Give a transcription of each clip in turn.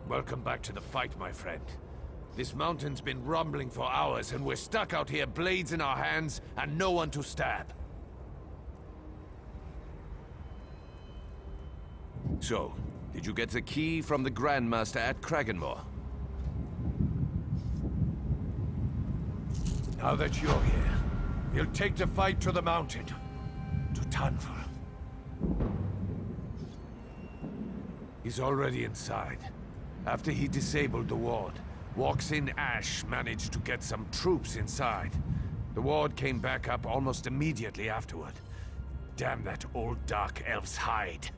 Welcome back to the fight, my friend. This mountain's been rumbling for hours, and we're stuck out here, blades in our hands, and no one to stab. So, did you get the key from the Grandmaster at Kragenmoor? Now that you're here, we'll take the fight to the mountain. To Tanvor. He's already inside. After he disabled the ward, Walks-in Ash managed to get some troops inside. The ward came back up almost immediately afterward. Damn that old Dark Elf's hide.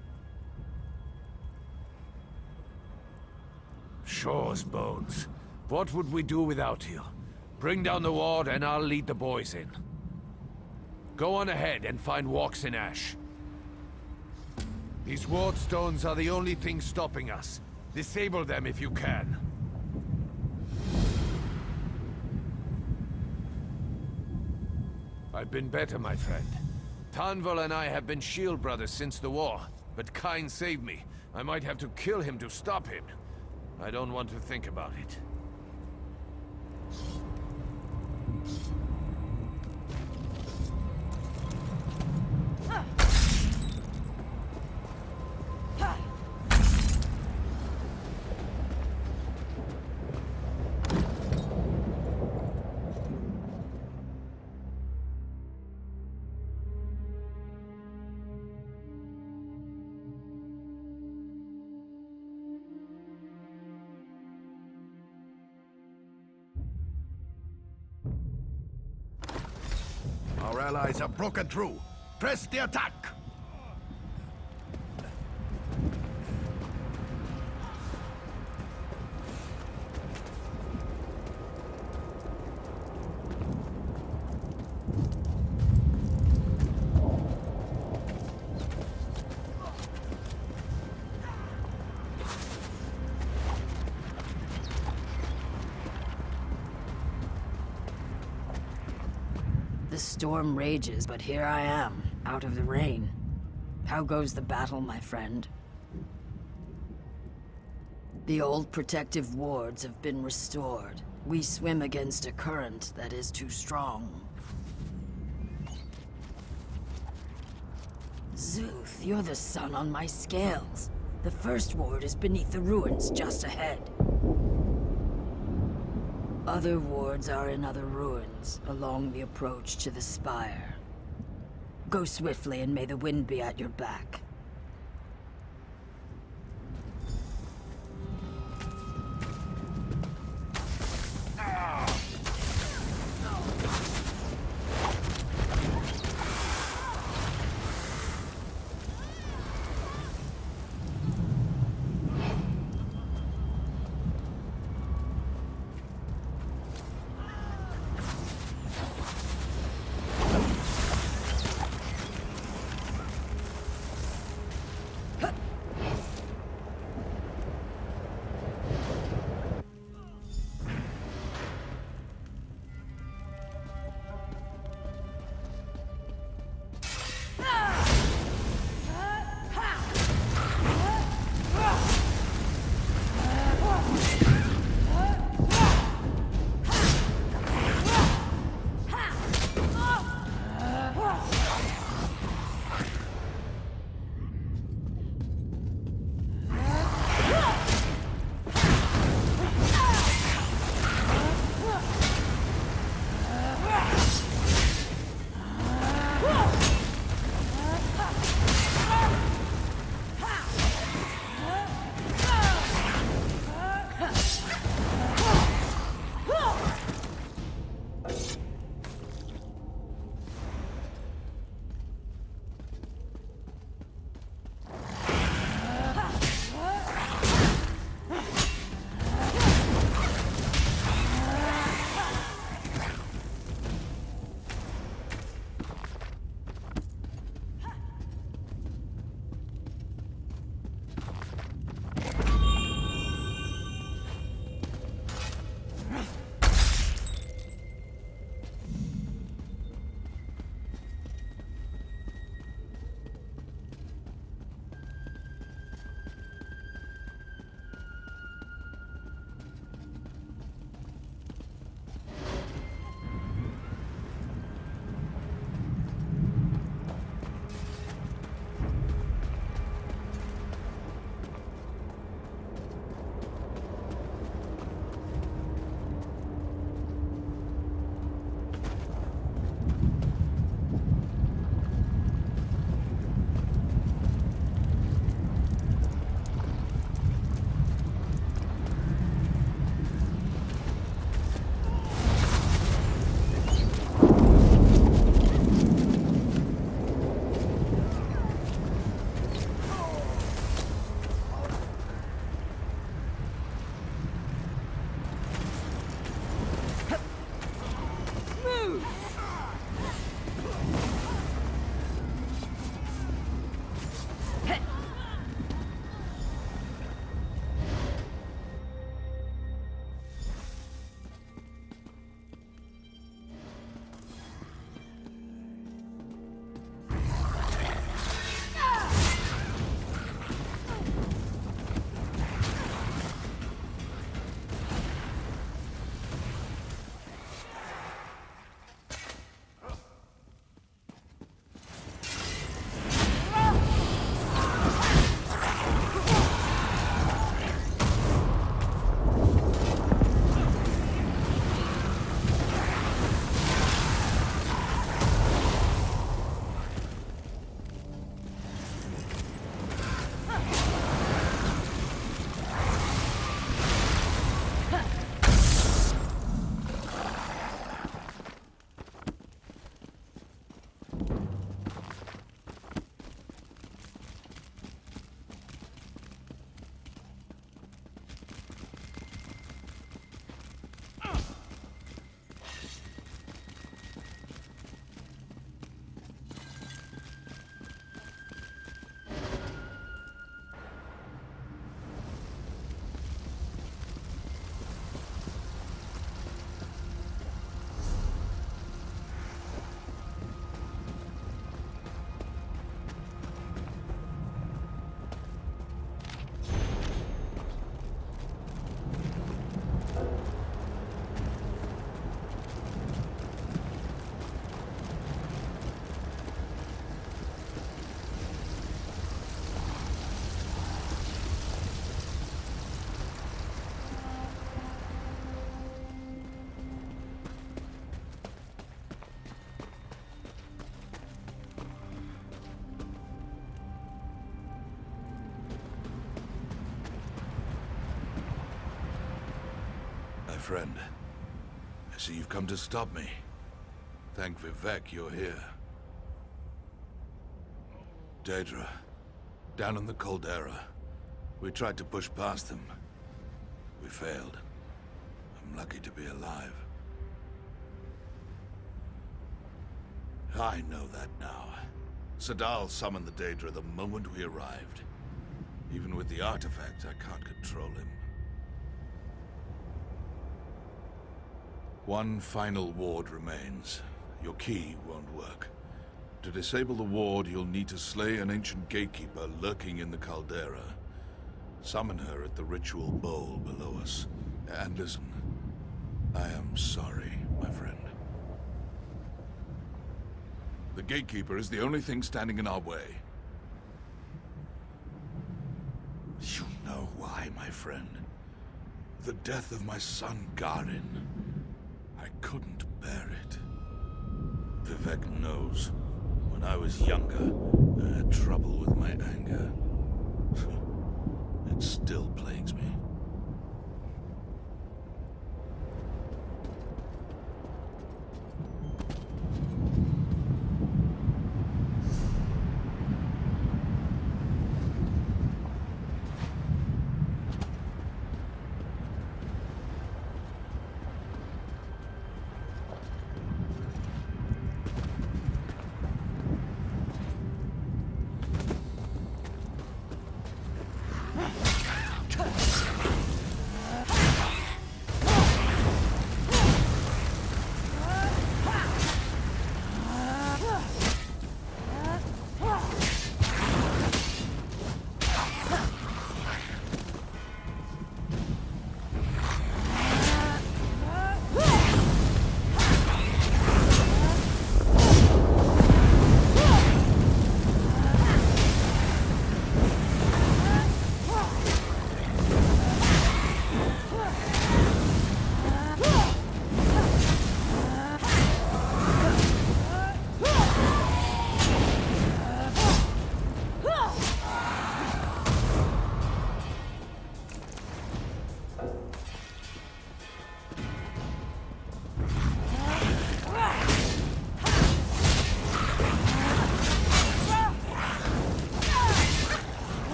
Shore's bones. What would we do without you? Bring down the ward and I'll lead the boys in. Go on ahead and find Walks-in Ash. These ward stones are the only thing stopping us. Disable them if you can. I've been better, my friend. Tanvor and I have been shield brothers since the war, but Kyne saved me. I might have to kill him to stop him. I don't want to think about it. Our allies have broken through. Press the attack! The storm rages, but here I am, out of the rain. How goes the battle, my friend? The old protective wards have been restored. We swim against a current that is too strong. Zuth, you're the sun on my scales. The first ward is beneath the ruins just ahead. Other wards are in other ruins, along the approach to the spire. Go swiftly, and may the wind be at your back. friend. I see you've come to stop me. Thank Vivec you're here. Daedra, down in the Caldera, we tried to push past them. We failed. I'm lucky to be alive. I know that now. Sadal summoned the Daedra the moment we arrived. Even with the artifact, I can't control him. One final ward remains. Your key won't work. To disable the ward, you'll need to slay an ancient gatekeeper lurking in the caldera. Summon her at the ritual bowl below us. And listen, I am sorry, my friend. The gatekeeper is the only thing standing in our way. You know why, my friend. The death of my son, Garin. I couldn't bear it. Vivec knows. When I was younger, I had trouble with my anger. It still plagues me.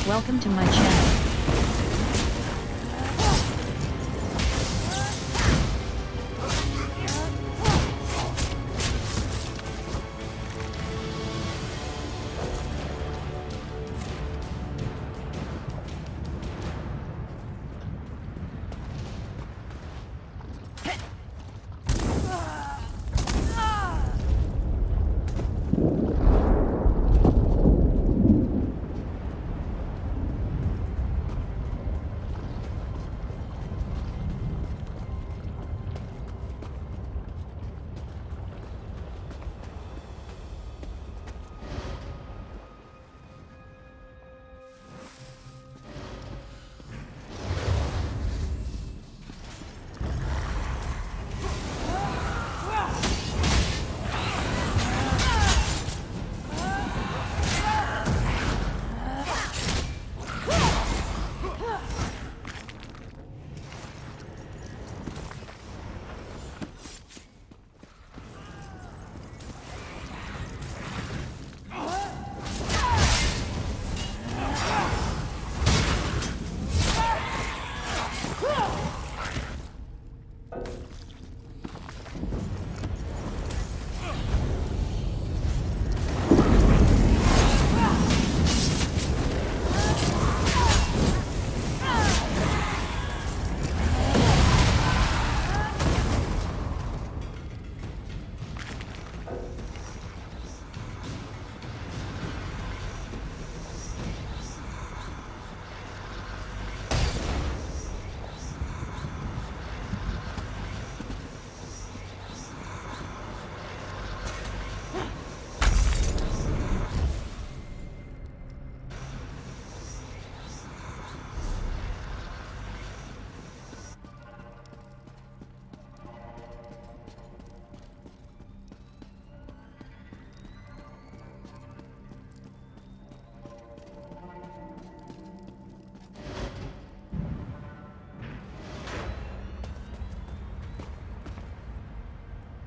Welcome to my channel.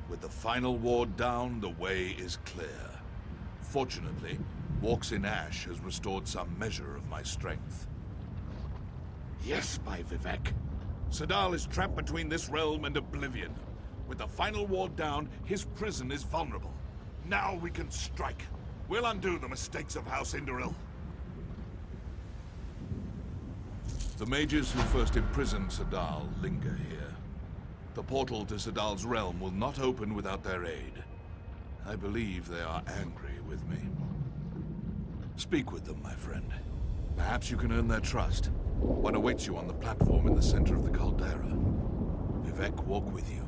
With the final ward down, the way is clear. Fortunately, Walks in Ash has restored some measure of my strength. Yes, my Vivek. Sadal is trapped between this realm and oblivion. With the final ward down, his prison is vulnerable. Now we can strike. We'll undo the mistakes of House Indoril. The mages who first imprisoned Sadal linger here. The portal to Sadal's realm will not open without their aid. I believe they are angry with me. Speak with them, my friend. Perhaps you can earn their trust. One awaits you on the platform in the center of the caldera. Vivek walk with you.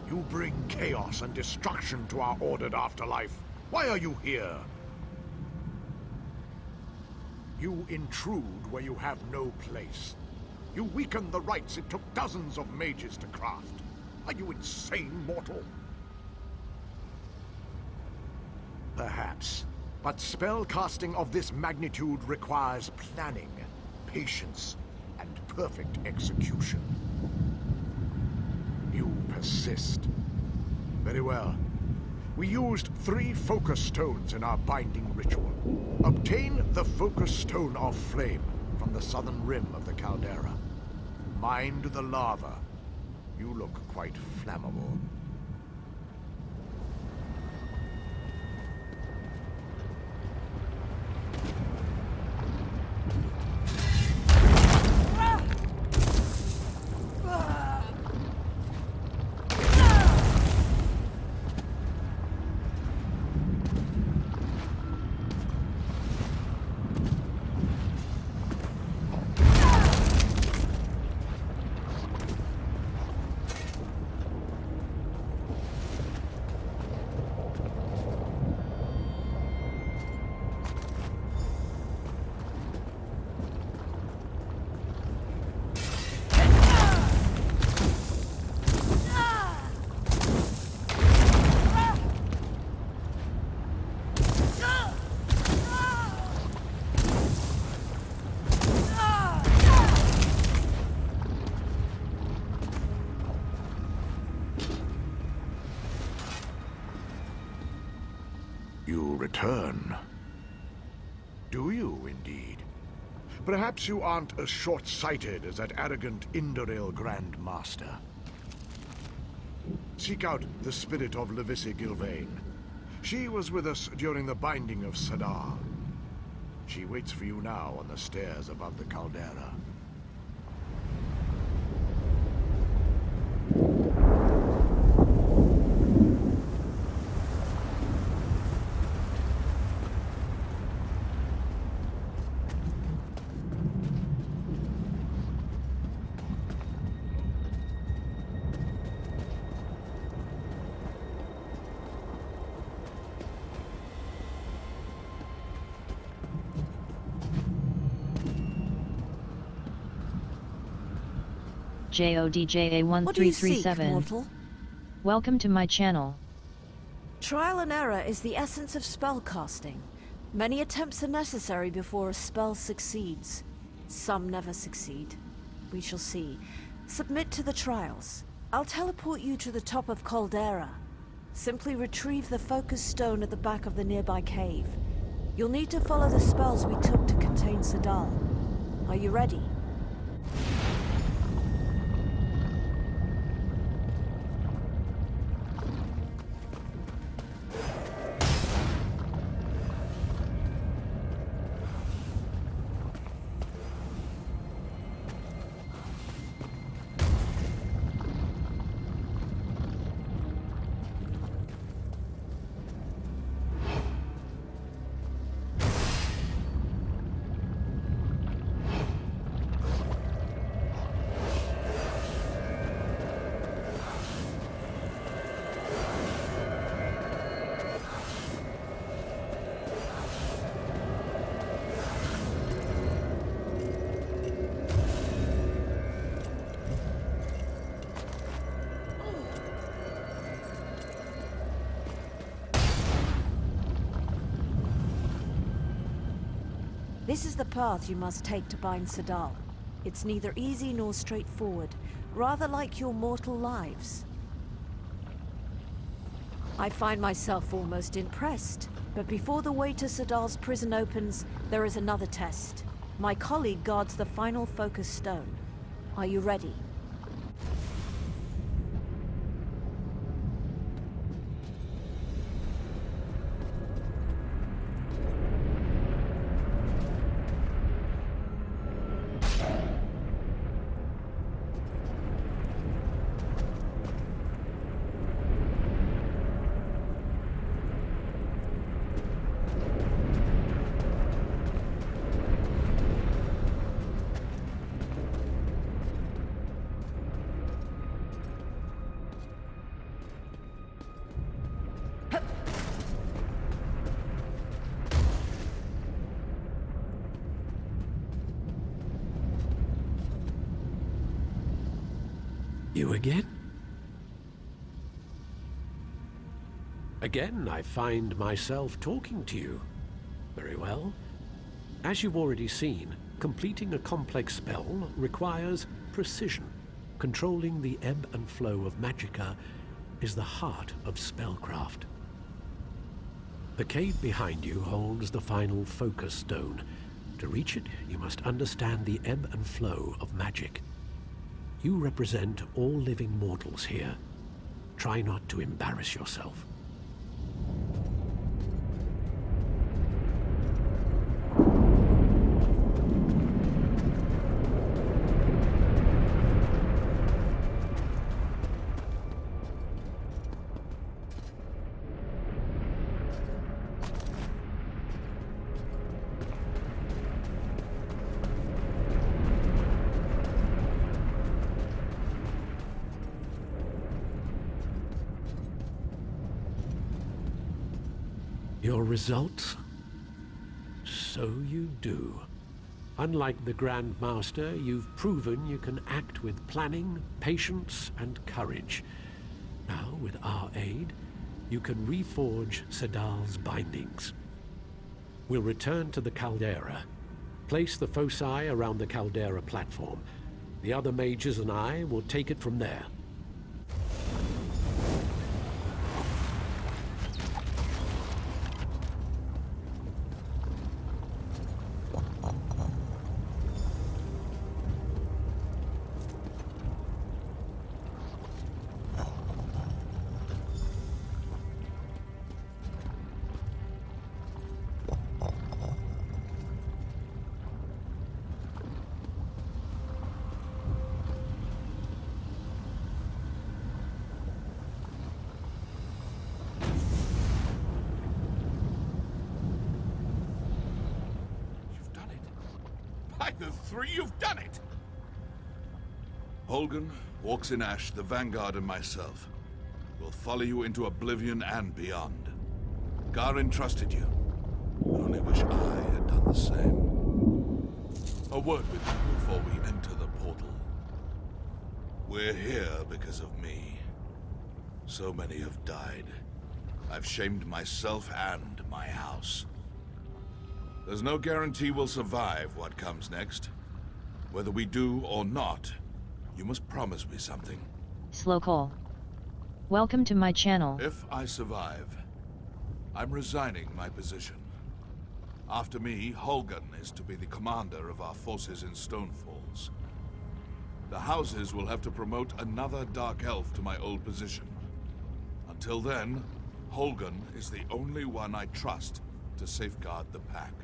You bring chaos and destruction to our ordered afterlife. Why are you here? You intrude where you have no place. You weaken the rites it took dozens of mages to craft. Are you insane, mortal? Perhaps. But spell casting of this magnitude requires planning, patience, and perfect execution. You persist. Very well. We used 3 focus stones in our binding ritual. Obtain the focus stone of flame from the southern rim of the caldera. Mind the lava. You look quite flammable. You return. Do you, indeed? Perhaps you aren't as short-sighted as that arrogant Indoril Grand Master. Seek out the spirit of Levisi Gilvain. She was with us during the binding of Sadal. She waits for you now on the stairs above the caldera. JODJA1337. What do you seek, mortal? Welcome to my channel. Trial and error is the essence of spellcasting. Many attempts are necessary before a spell succeeds. Some never succeed. We shall see. Submit to the trials. I'll teleport you to the top of Caldera. Simply retrieve the focus stone at the back of the nearby cave. You'll need to follow the spells we took to contain Sadal. Are you ready? This is the path you must take to bind Sadal. It's neither easy nor straightforward, rather like your mortal lives. I find myself almost impressed, but before the way to Sadal's prison opens, there is another test. My colleague guards the final focus stone. Are you ready? You again? Again, I find myself talking to you. Very well. As you've already seen, completing a complex spell requires precision. Controlling the ebb and flow of magicka is the heart of spellcraft. The cave behind you holds the final focus stone. To reach it, you must understand the ebb and flow of magic. You represent all living mortals here. Try not to embarrass yourself. Your results? So you do. Unlike the Grand Master, you've proven you can act with planning, patience, and courage. Now, with our aid, you can reforge Sadal's bindings. We'll return to the caldera. Place the foci around the caldera platform. The other mages and I will take it from there. By the three, you've done it! Holgun, Walks in Ash, the Vanguard, and myself will follow you into oblivion and beyond. Garin trusted you. I only wish I had done the same. A word with you before we enter the portal. We're here because of me. So many have died. I've shamed myself and my house. There's no guarantee we'll survive what comes next. Whether we do or not, you must promise me something. Slowcall. Welcome to my channel. If I survive, I'm resigning my position. After me, Holgun is to be the commander of our forces in Stonefalls. The houses will have to promote another Dark Elf to my old position. Until then, Holgun is the only one I trust to safeguard the Pact.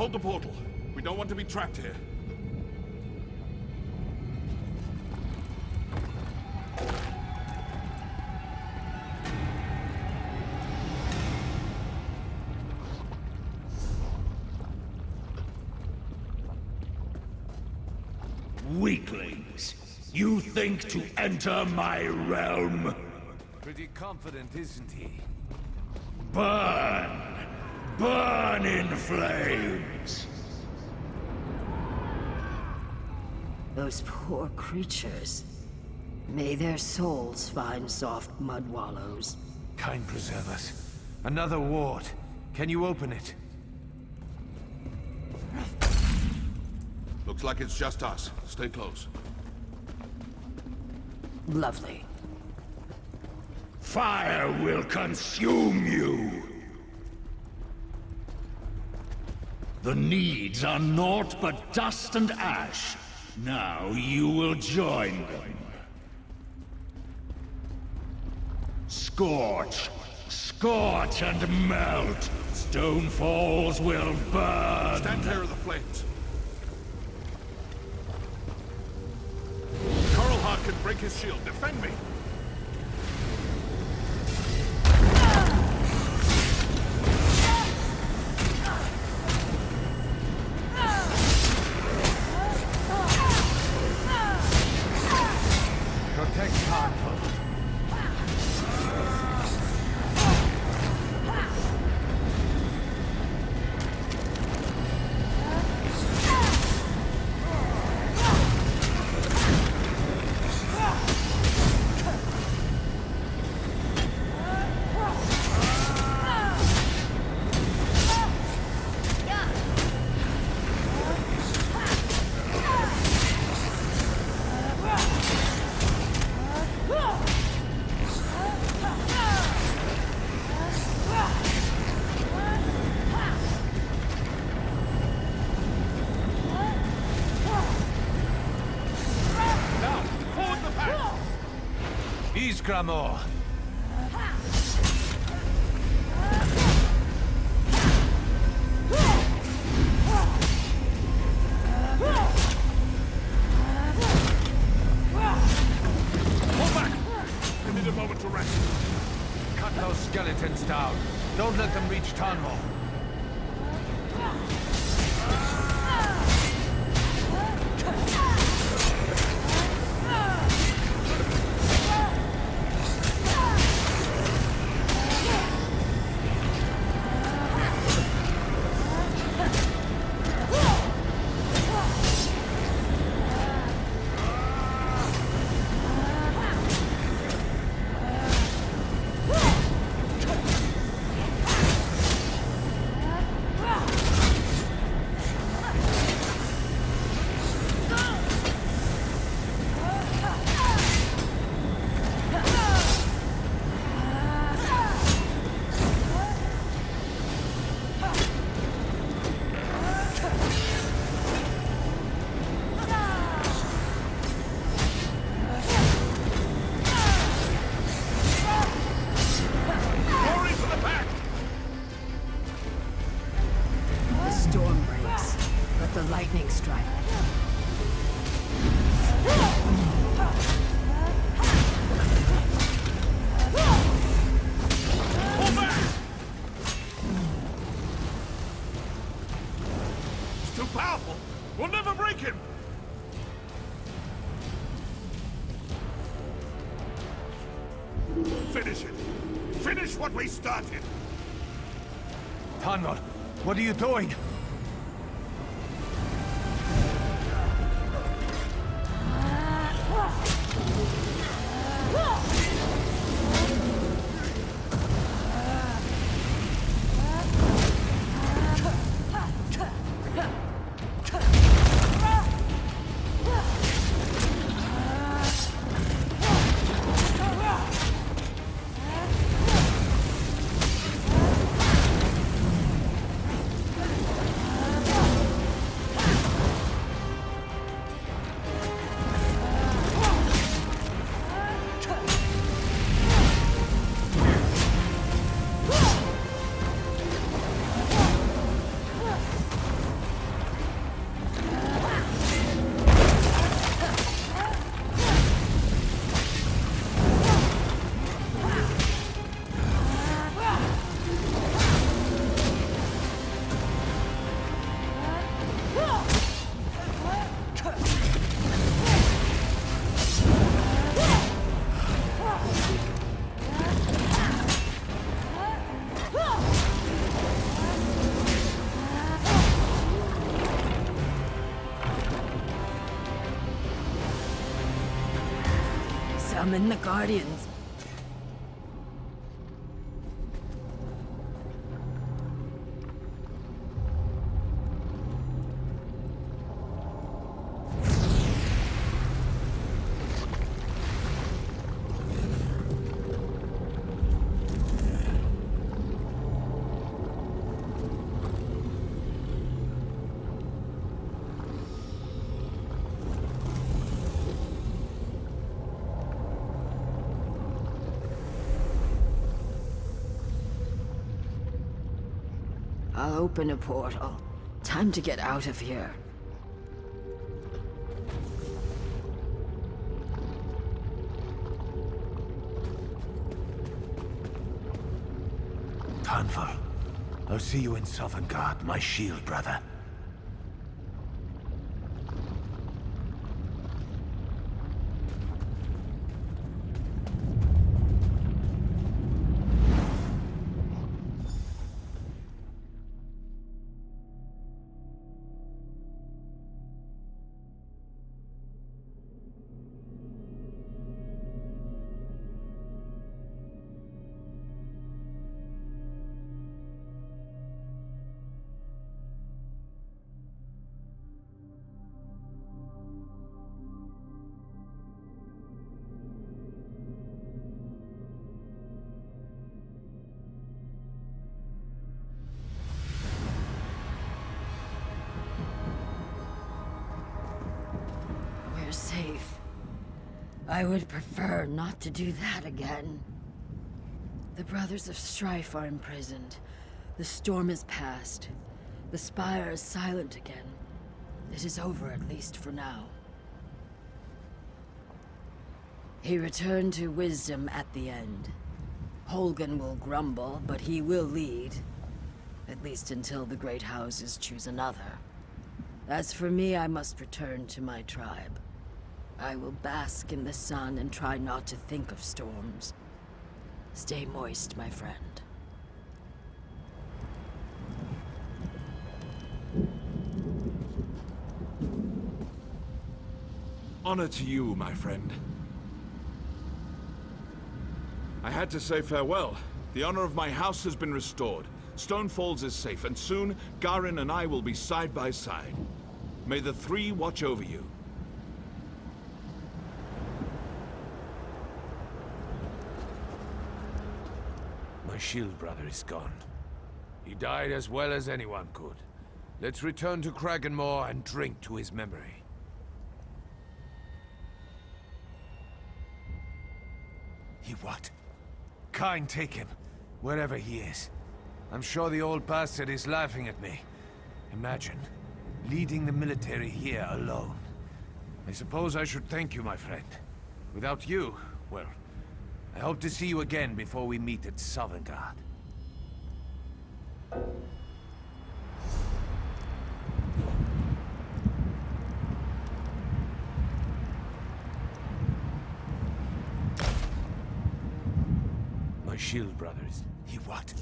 Hold the portal. We don't want to be trapped here. Weaklings, you think to enter my realm? Pretty confident, isn't he? Burn! Burn in flames! Those poor creatures. May their souls find soft mud wallows. Kind preserve us. Another ward. Can you open it? Looks like it's just us. Stay close. Lovely. Fire will consume you! The needs are naught but dust and ash. Now you will join them. Scorch! Scorch and melt! Stone Falls will burn! Stand clear of the flames. Coral Heart can break his shield. Defend me! Protect Tarnful. Gramor. Pull back! We need a moment to rest. Cut those skeletons down. Don't let them reach Tarnmore. Too powerful! We'll never break him! Finish it! Finish what we started! Tarnmore, what are you doing? Summon the Guardians. I'll open a portal. Time to get out of here. Tanfur, I'll see you in Sovngarde, my shield brother. We're safe. I would prefer not to do that again. The Brothers of Strife are imprisoned. The storm is past. The Spire is silent again. It is over, at least for now. He returned to wisdom at the end. Holgan will grumble, but he will lead. At least until the great houses choose another. As for me, I must return to my tribe. I will bask in the sun and try not to think of storms. Stay moist, my friend. Honor to you, my friend. I had to say farewell. The honor of my house has been restored. Stone Falls is safe, and soon, Garin and I will be side by side. May the three watch over you. My shield brother is gone. He died as well as anyone could. Let's return to Kraganmore and drink to his memory. He what? Kine, take him, wherever he is. I'm sure the old bastard is laughing at me. Imagine, leading the military here alone. I suppose I should thank you, my friend. Without you, well, I hope to see you again before we meet at Sovngarde. My shield brothers. He what?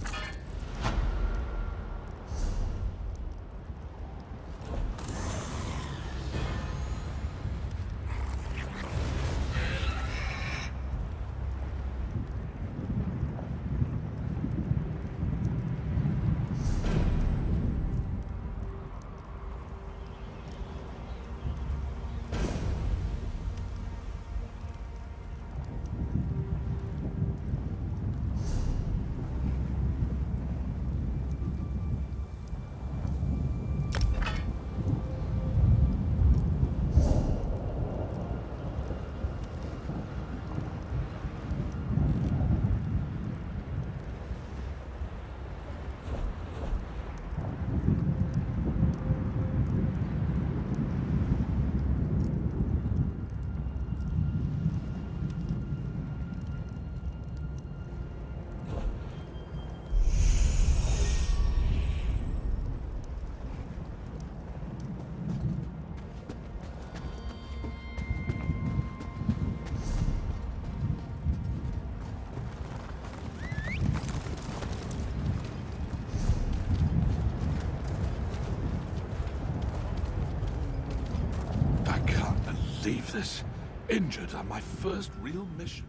Leave this. Injured on my first real mission.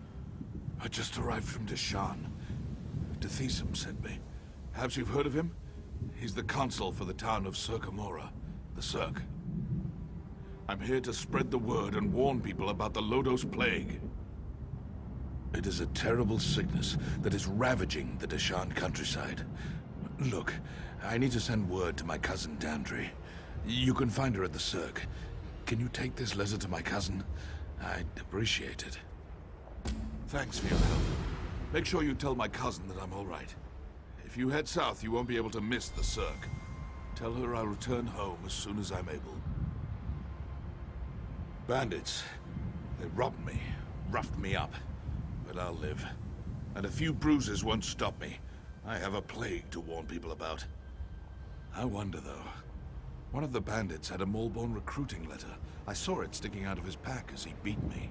I just arrived from Deshan. Dethesim sent me. Perhaps you've heard of him? He's the consul for the town of Circamora, the Cirque. I'm here to spread the word and warn people about the Lodos Plague. It is a terrible sickness that is ravaging the Deshan countryside. Look, I need to send word to my cousin Dandri. You can find her at the Cirque. Can you take this letter to my cousin? I'd appreciate it. Thanks for your help. Make sure you tell my cousin that I'm all right. If you head south, you won't be able to miss the Cirque. Tell her I'll return home as soon as I'm able. Bandits. They robbed me, roughed me up. But I'll live. And a few bruises won't stop me. I have a plague to warn people about. I wonder, though. One of the bandits had a Molborn recruiting letter. I saw it sticking out of his pack as he beat me.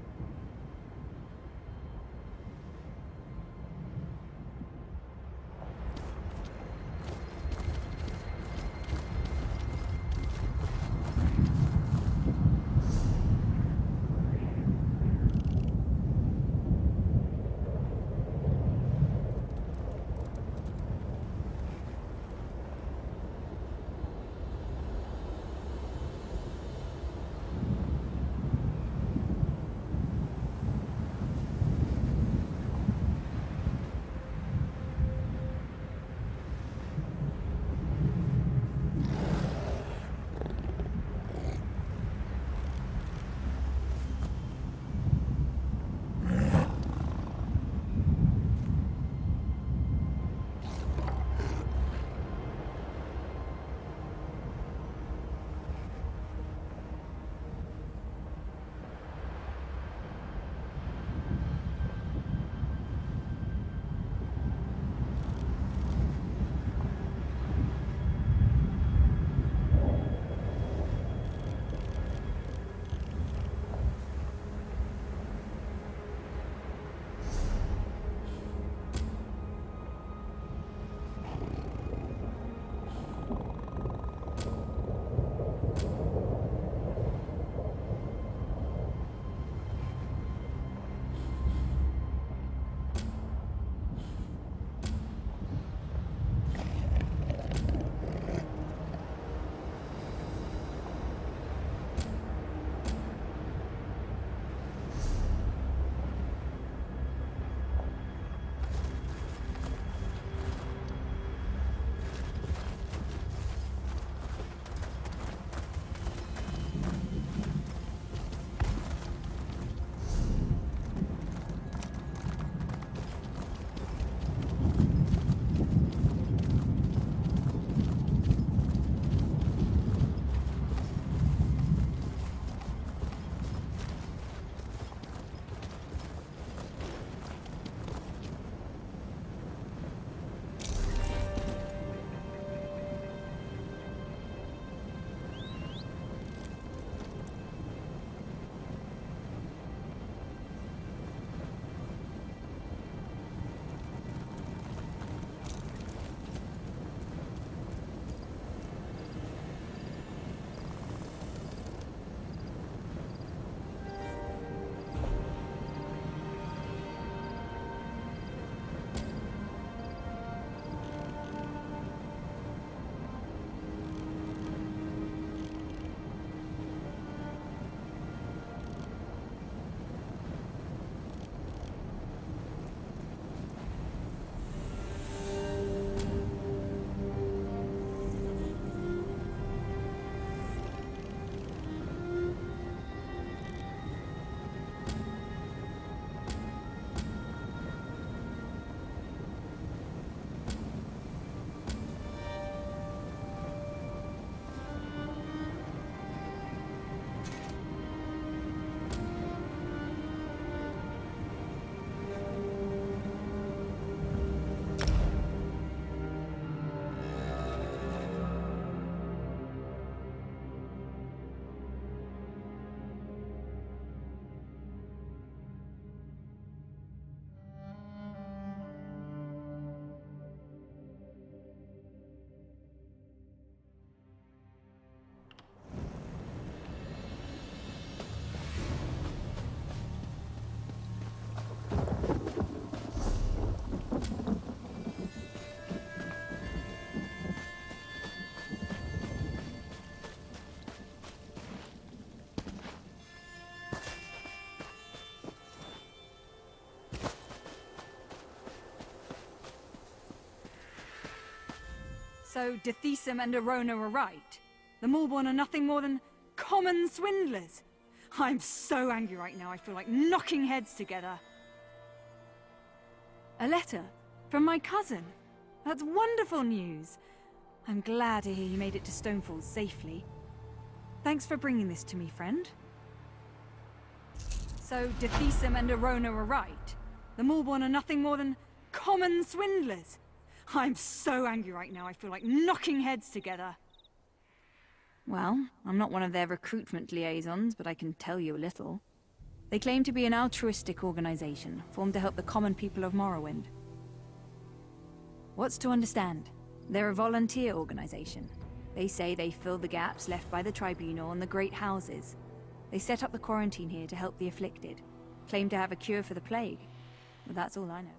So Dethesum and Arona are right. The Maulborn are nothing more than common swindlers. I'm so angry right now, I feel like knocking heads together. A letter from my cousin. That's wonderful news. I'm glad to hear you made it to Stonefall safely. Thanks for bringing this to me, friend. So Dethesum and Arona are right. The Maulborn are nothing more than common swindlers. I'm so angry right now, I feel like knocking heads together. Well, I'm not one of their recruitment liaisons, but I can tell you a little. They claim to be an altruistic organization, formed to help the common people of Morrowind. What's to understand? They're a volunteer organization. They say they fill the gaps left by the Tribunal and the Great Houses. They set up the quarantine here to help the afflicted, claim to have a cure for the plague. But that's all I know.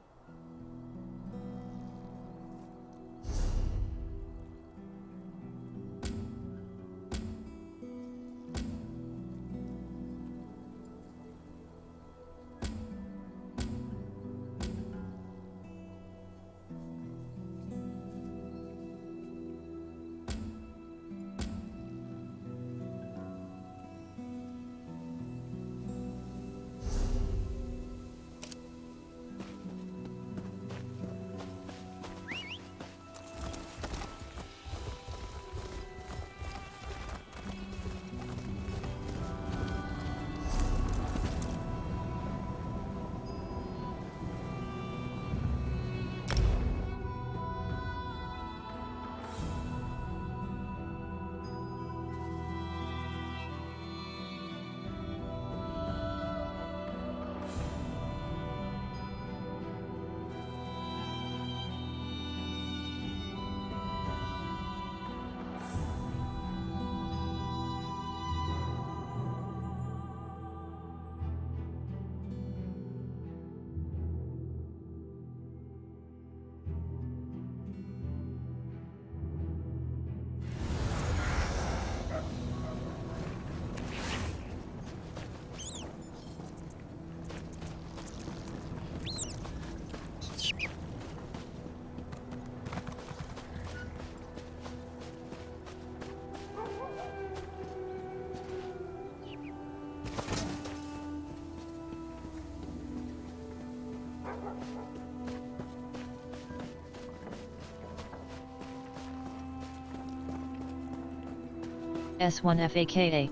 S1FAKA.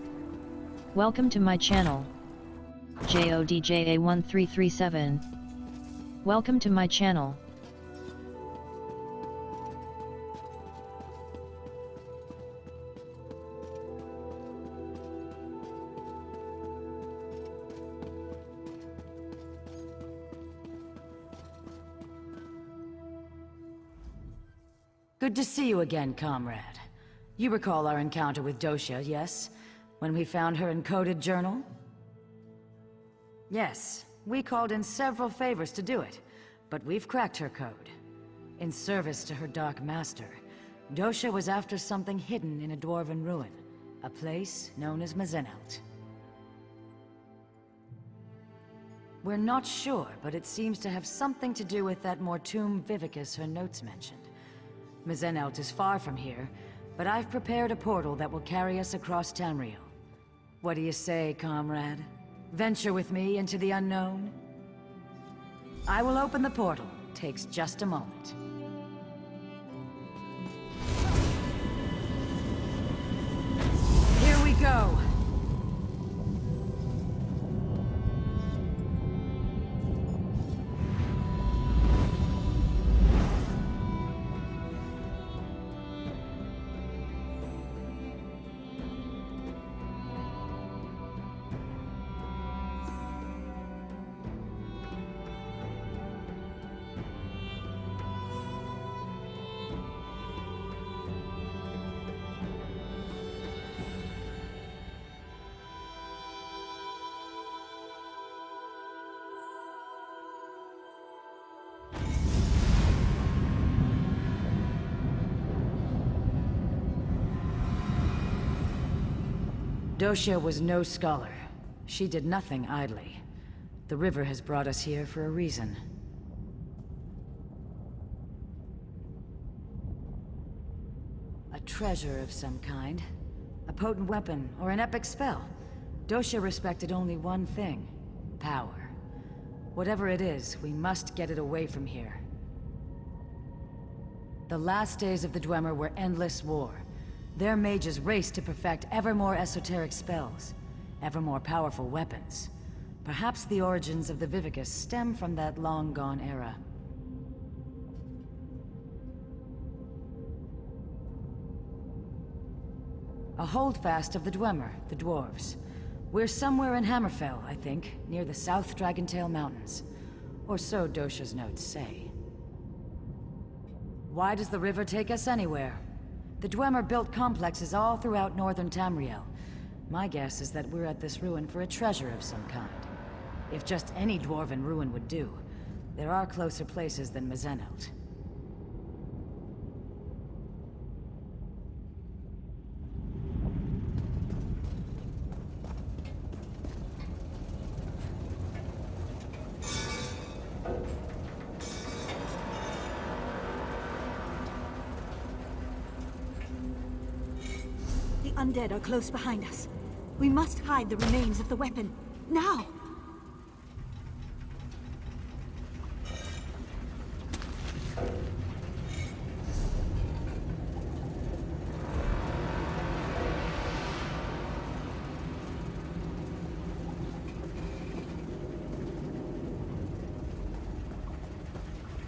Welcome to my channel. JODJA1337. Welcome to my channel. Good to see you again, comrade. You recall our encounter with Dosha, yes? When we found her encoded journal? Yes, we called in several favors to do it, but we've cracked her code. In service to her Dark Master, Dosha was after something hidden in a dwarven ruin, a place known as Mazenelt. We're not sure, but it seems to have something to do with that Mortum Vivicus her notes mentioned. Mazenelt is far from here, but I've prepared a portal that will carry us across Tamriel. What do you say, comrade? Venture with me into the unknown? I will open the portal. Takes just a moment. Here we go! Dosha was no scholar. She did nothing idly. The river has brought us here for a reason. A treasure of some kind. A potent weapon or an epic spell. Dosha respected only one thing. Power. Whatever it is, we must get it away from here. The last days of the Dwemer were endless war. Their mages raced to perfect ever more esoteric spells, ever more powerful weapons. Perhaps the origins of the Vivicus stem from that long-gone era. A holdfast of the Dwemer, the dwarves. We're somewhere in Hammerfell, I think, near the South Dragontail Mountains. Or so Dosha's notes say. Why does the river take us anywhere? The Dwemer built complexes all throughout northern Tamriel. My guess is that we're at this ruin for a treasure of some kind. If just any dwarven ruin would do, there are closer places than Mazenelt. The undead are close behind us. We must hide the remains of the weapon. Now!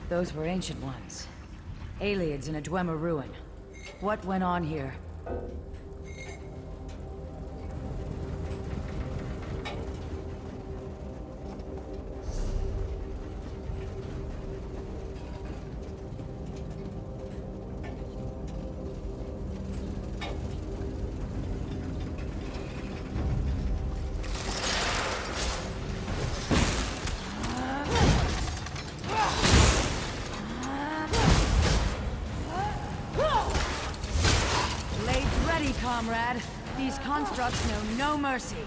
Those were ancient ones. Ayleids in a Dwemer ruin. What went on here? Comrade, these constructs know no mercy.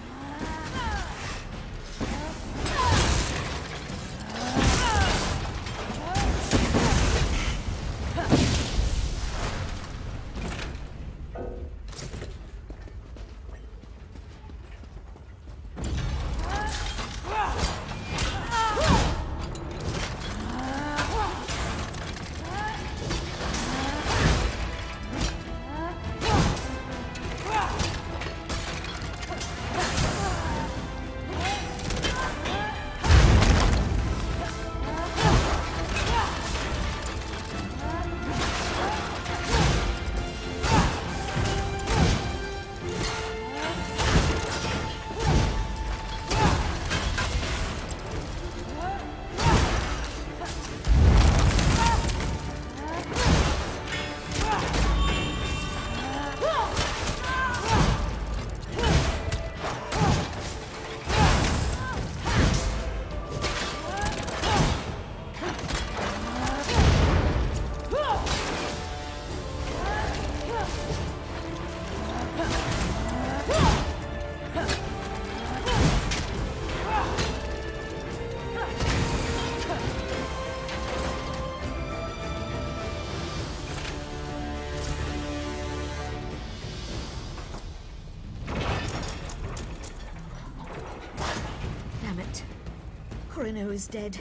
Corino is dead.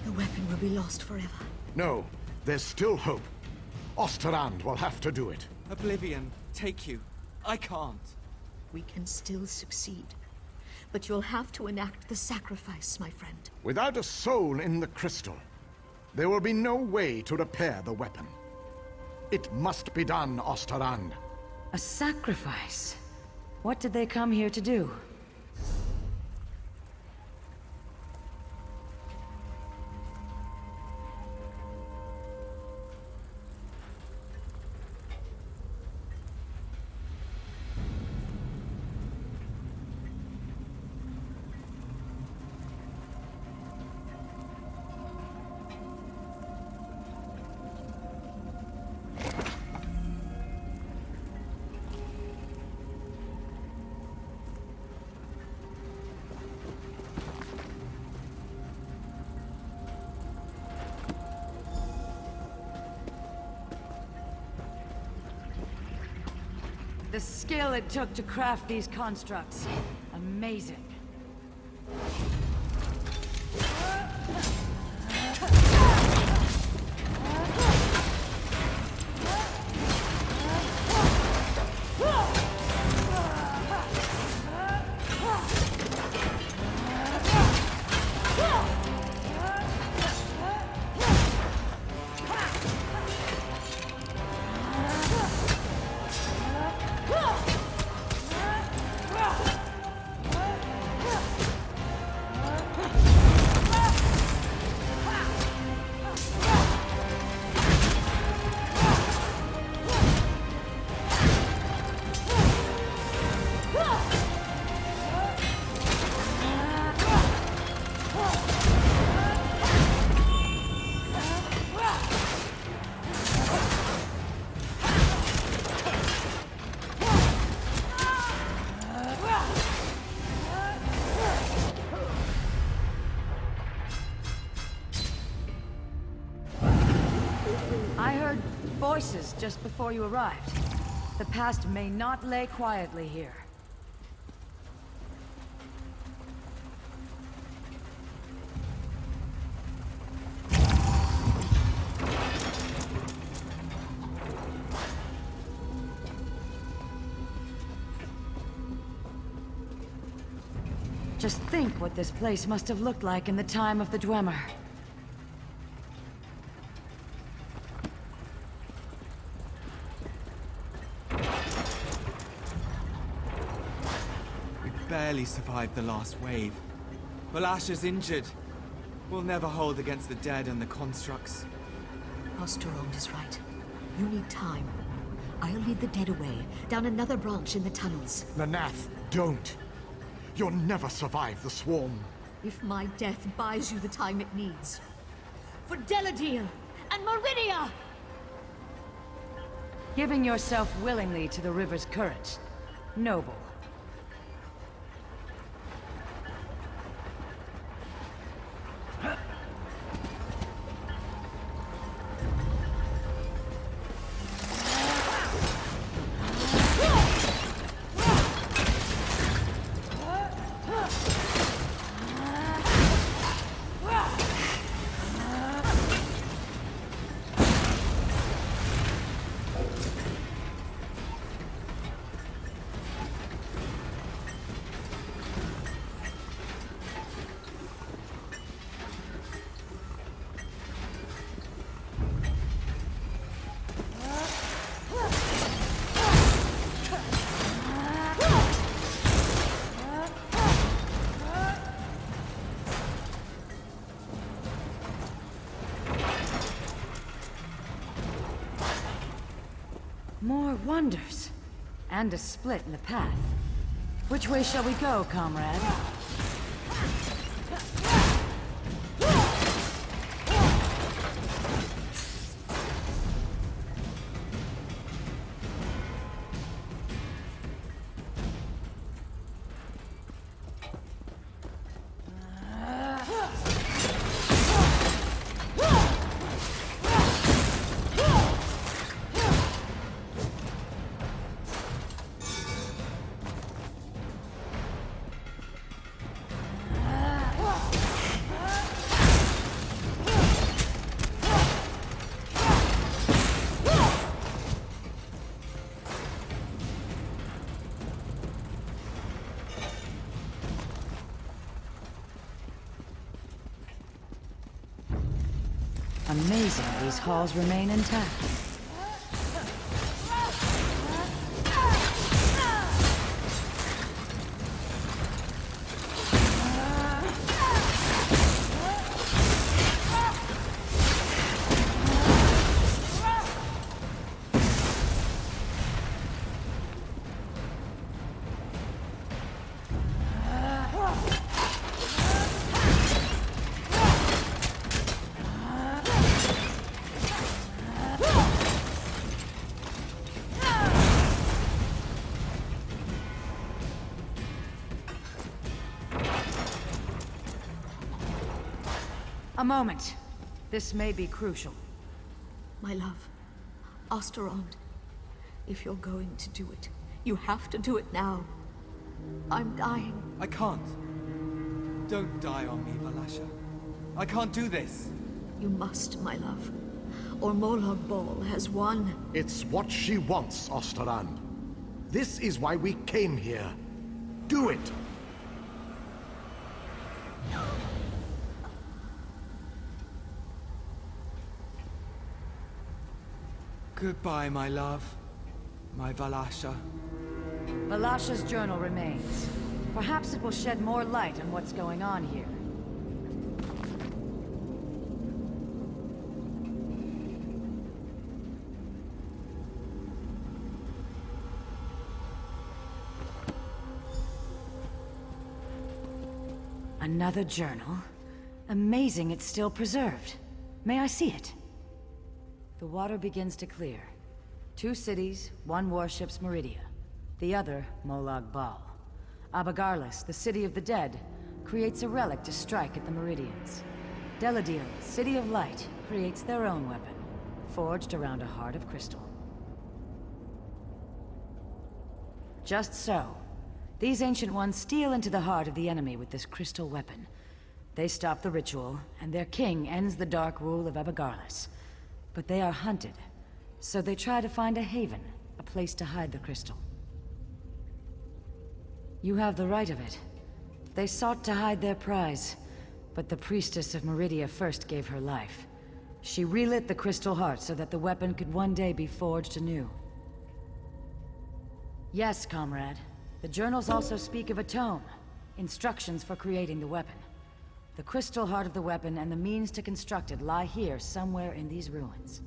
The weapon will be lost forever. No, there's still hope. Osterrand will have to do it. Oblivion, take you. I can't. We can still succeed. But you'll have to enact the sacrifice, my friend. Without a soul in the crystal, there will be no way to repair the weapon. It must be done, Osterrand. A sacrifice? What did they come here to do? The skill it took to craft these constructs. Amazing. Voices just before you arrived. The past may not lay quietly here. Just think what this place must have looked like in the time of the Dwemer. Barely survived the last wave. Valasha's injured. We'll never hold against the dead and the constructs. Osterond is right. You need time. I'll lead the dead away, down another branch in the tunnels. Nanath, don't. You'll never survive the swarm. If my death buys you the time it needs. For Deladil and Meridia! Giving yourself willingly to the river's current. Noble. More wonders. And a split in the path. Which way shall we go, comrade? Amazing these halls remain intact. A moment. This may be crucial. My love, Osterond, if you're going to do it, You have to do it now. I'm dying. I can't. Don't die on me, Valasha. I can't do this. You must, my love. Or Molag Bal has won. It's what she wants, Osterand. This is why we came here. Do it! Goodbye, my love. My Valasha. Valasha's journal remains. Perhaps it will shed more light on what's going on here. Another journal? Amazing it's still preserved. May I see it? The water begins to clear. 2 cities, 1 warship's Meridia. The other, Molag Bal. Abagarlis, the city of the dead, creates a relic to strike at the Meridians. Deladil, city of light, creates their own weapon, forged around a heart of crystal. Just so. These Ancient Ones steal into the heart of the enemy with this crystal weapon. They stop the ritual, and their king ends the dark rule of Abagarlis. But they are hunted, so they try to find a haven, a place to hide the crystal. You have the right of it. They sought to hide their prize, but the priestess of Meridia first gave her life. She relit the crystal heart so that the weapon could one day be forged anew. Yes, comrade. The journals also speak of a tome, instructions for creating the weapon. The crystal heart of the weapon and the means to construct it lie here somewhere in these ruins.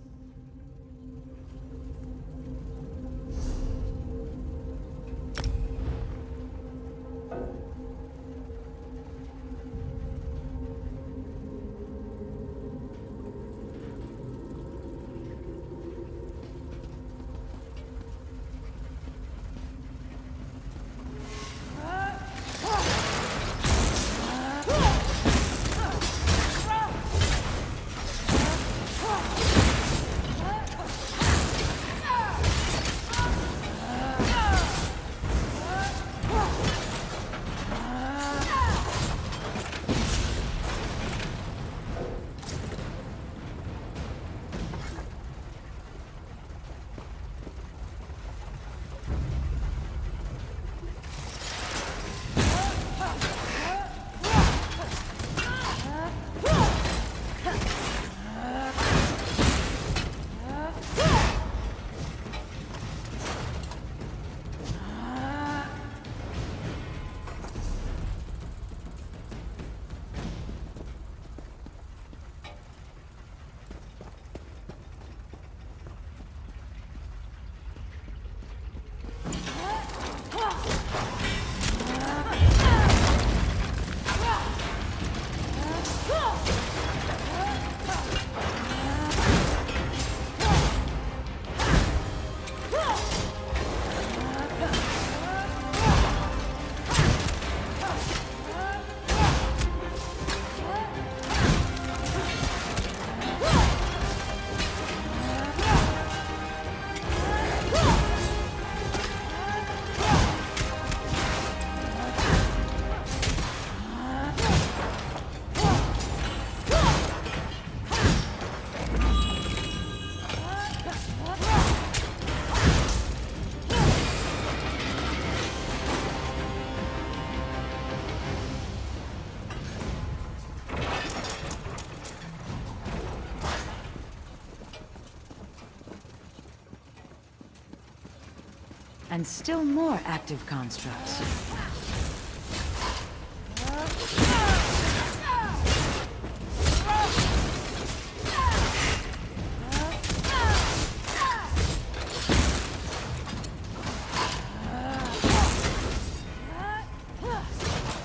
And still more active constructs.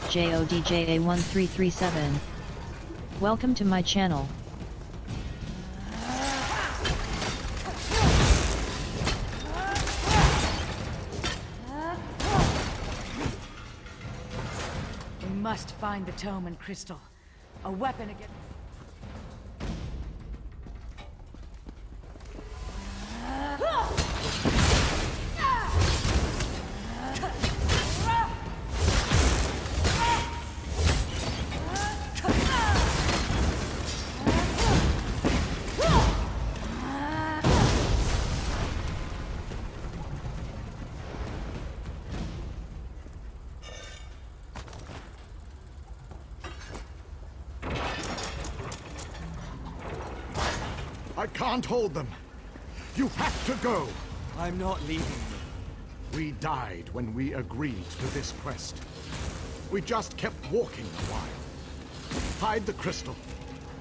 JODJA1337. Welcome to my channel. We must find the tome and crystal. A weapon against... I can't hold them. You have to go. I'm not leaving you. We died when we agreed to this quest. We just kept walking a while. Hide the crystal.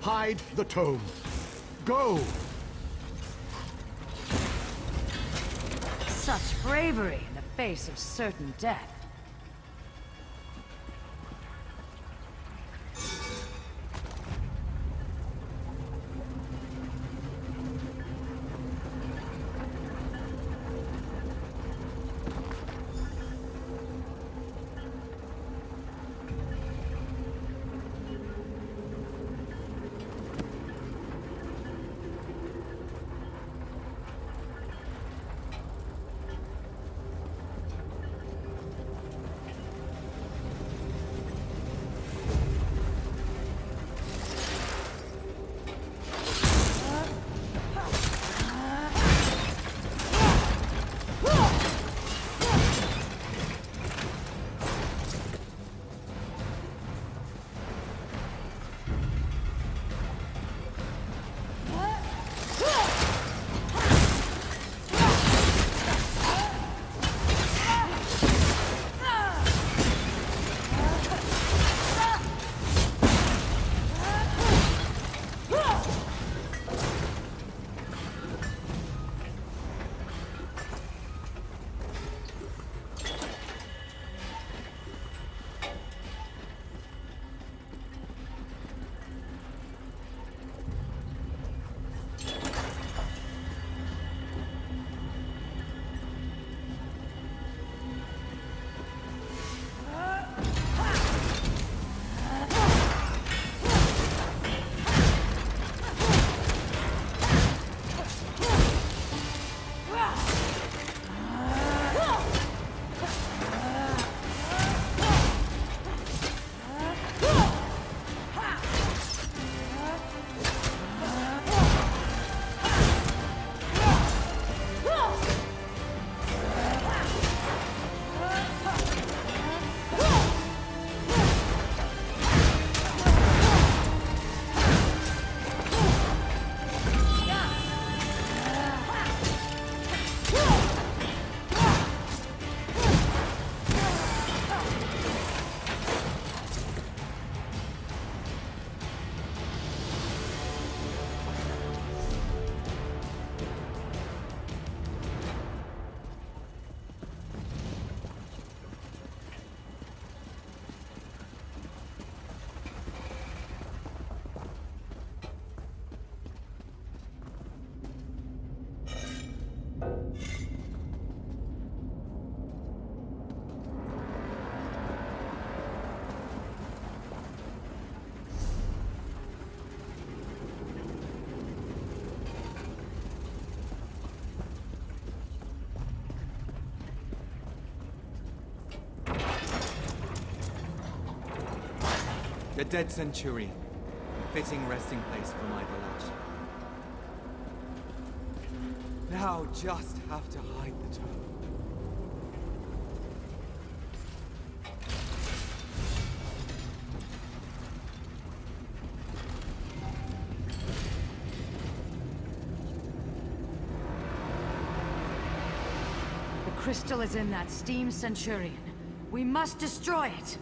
Hide the tome. Go! Such bravery in the face of certain death. The dead Centurion. Fitting resting place for my village. Now just have to hide the tome. The crystal is in that steam Centurion. We must destroy it!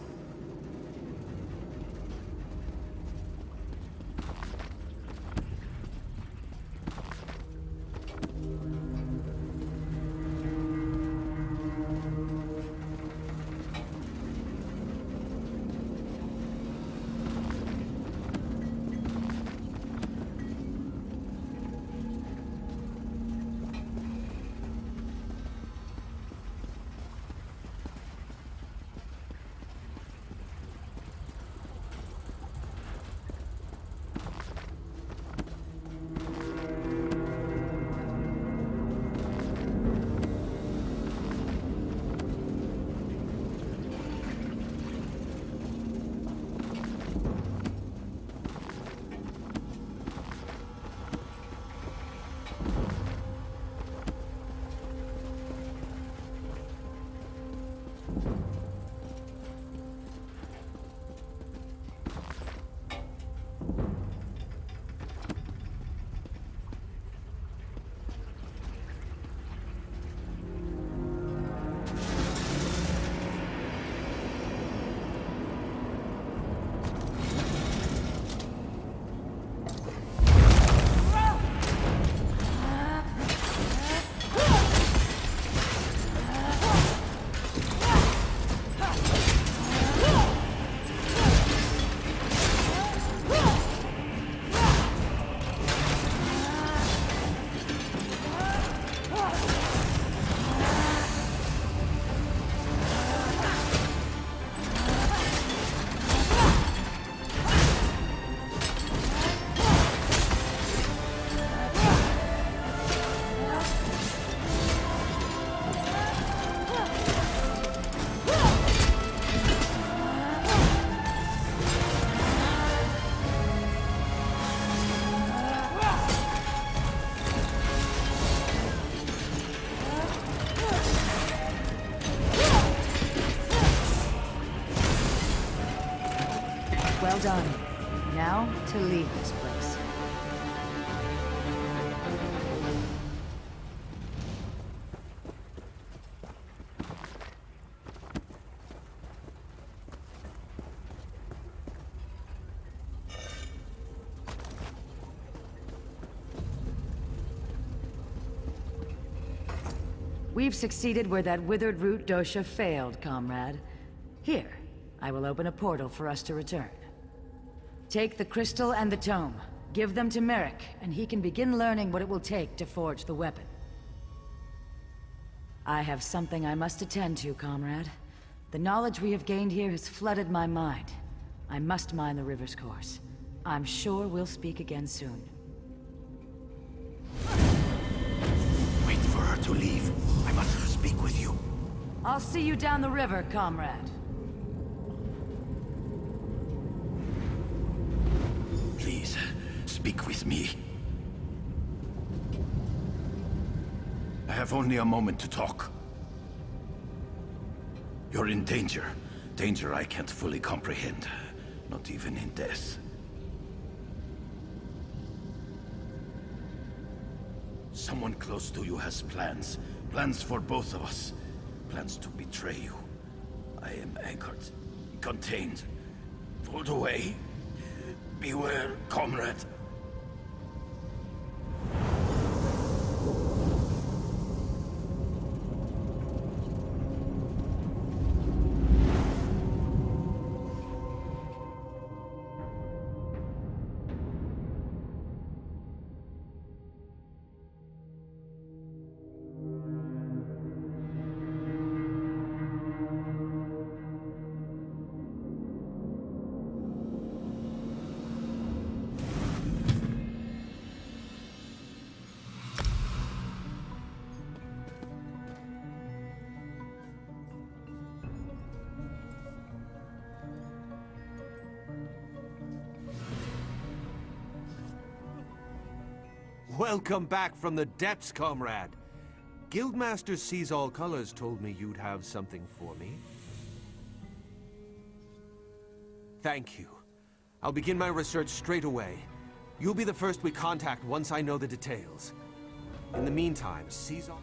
Well done. Now, to leave this place. We've succeeded where that withered root dosha failed, comrade. Here, I will open a portal for us to return. Take the crystal and the tome. Give them to Merrick, and he can begin learning what it will take to forge the weapon. I have something I must attend to, comrade. The knowledge we have gained here has flooded my mind. I must mind the river's course. I'm sure we'll speak again soon. Wait for her to leave. I must speak with you. I'll see you down the river, comrade. Please, speak with me. I have only a moment to talk. You're in danger. Danger I can't fully comprehend. Not even in death. Someone close to you has plans. Plans for both of us. Plans to betray you. I am anchored. Contained. Pulled away. Beware, comrade. Welcome back from the depths, comrade. Guildmaster Sees All Colors told me you'd have something for me. Thank you. I'll begin my research straight away. You'll be the first we contact once I know the details. In the meantime, Sees All...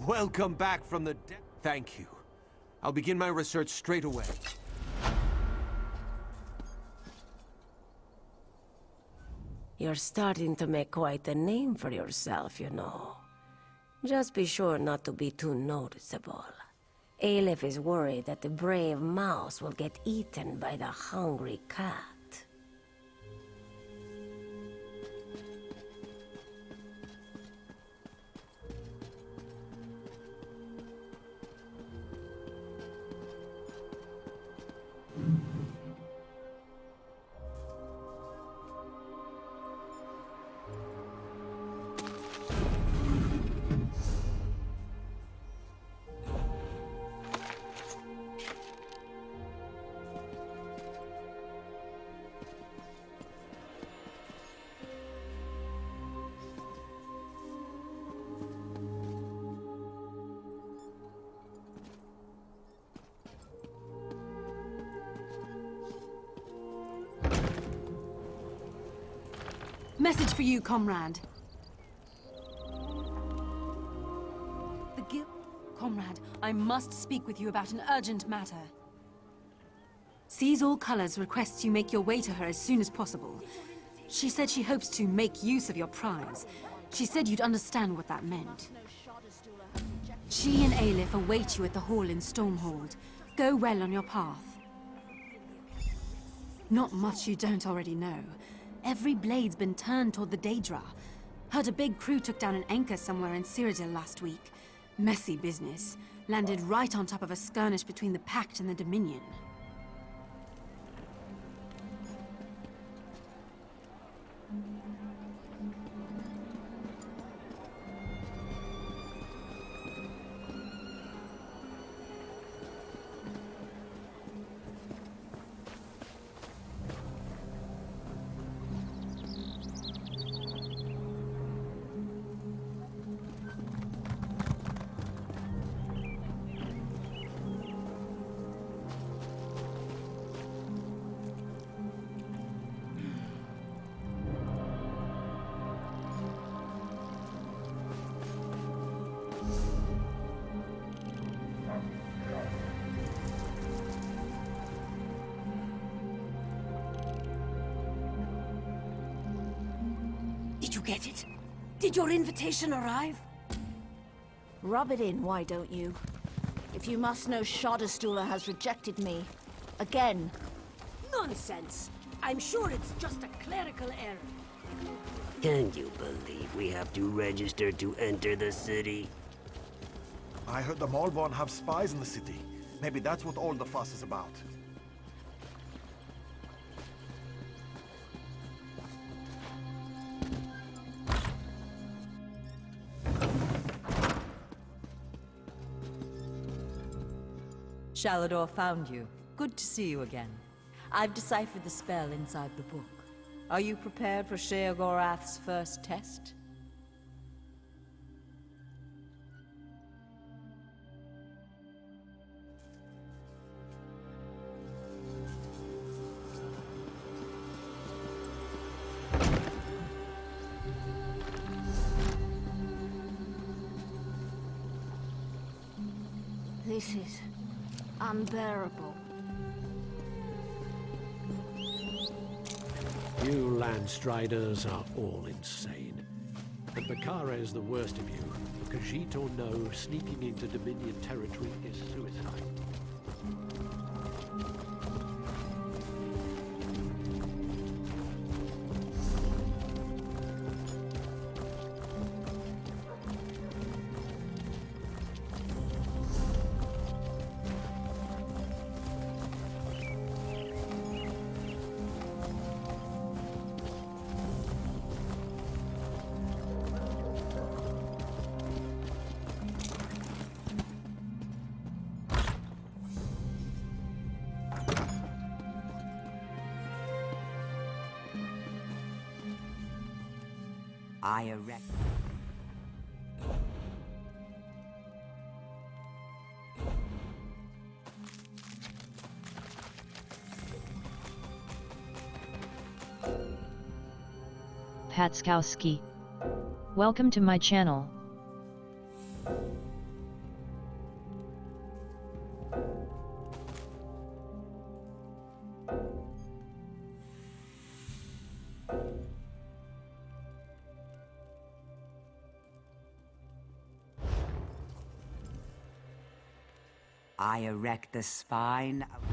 Welcome back from the dead. Thank you. I'll begin my research straight away. You're starting to make quite a name for yourself, you know. Just be sure not to be too noticeable. Aleph is worried that the brave mouse will get eaten by the hungry cat. Message for you, comrade. The guild... Comrade, I must speak with you about an urgent matter. Sees All Colors requests you make your way to her as soon as possible. She said she hopes to make use of your prize. She said you'd understand what that meant. She and Aleph await you at the hall in Stormhold. Go well on your path. Not much you don't already know. Every blade's been turned toward the Daedra. Heard a big crew took down an anchor somewhere in Cyrodiil last week. Messy business. Landed right on top of a skirmish between the Pact and the Dominion. get it? Did your invitation arrive? Rub it in, why don't you? If you must know, Shadowstula has rejected me. Again. Nonsense! I'm sure it's just a clerical error. Can you believe we have to register to enter the city? I heard the Malborn have spies in the city. Maybe that's what all the fuss is about. Shalador found you. Good to see you again. I've deciphered the spell inside the book. Are you prepared for Sheogorath's first test? This is unbearable. You Landstriders are all insane. And Bakara is the worst of you. Khajiit or no, sneaking into Dominion territory is suicide. I erect. Patskowski. Welcome to my channel. I erect the spine of...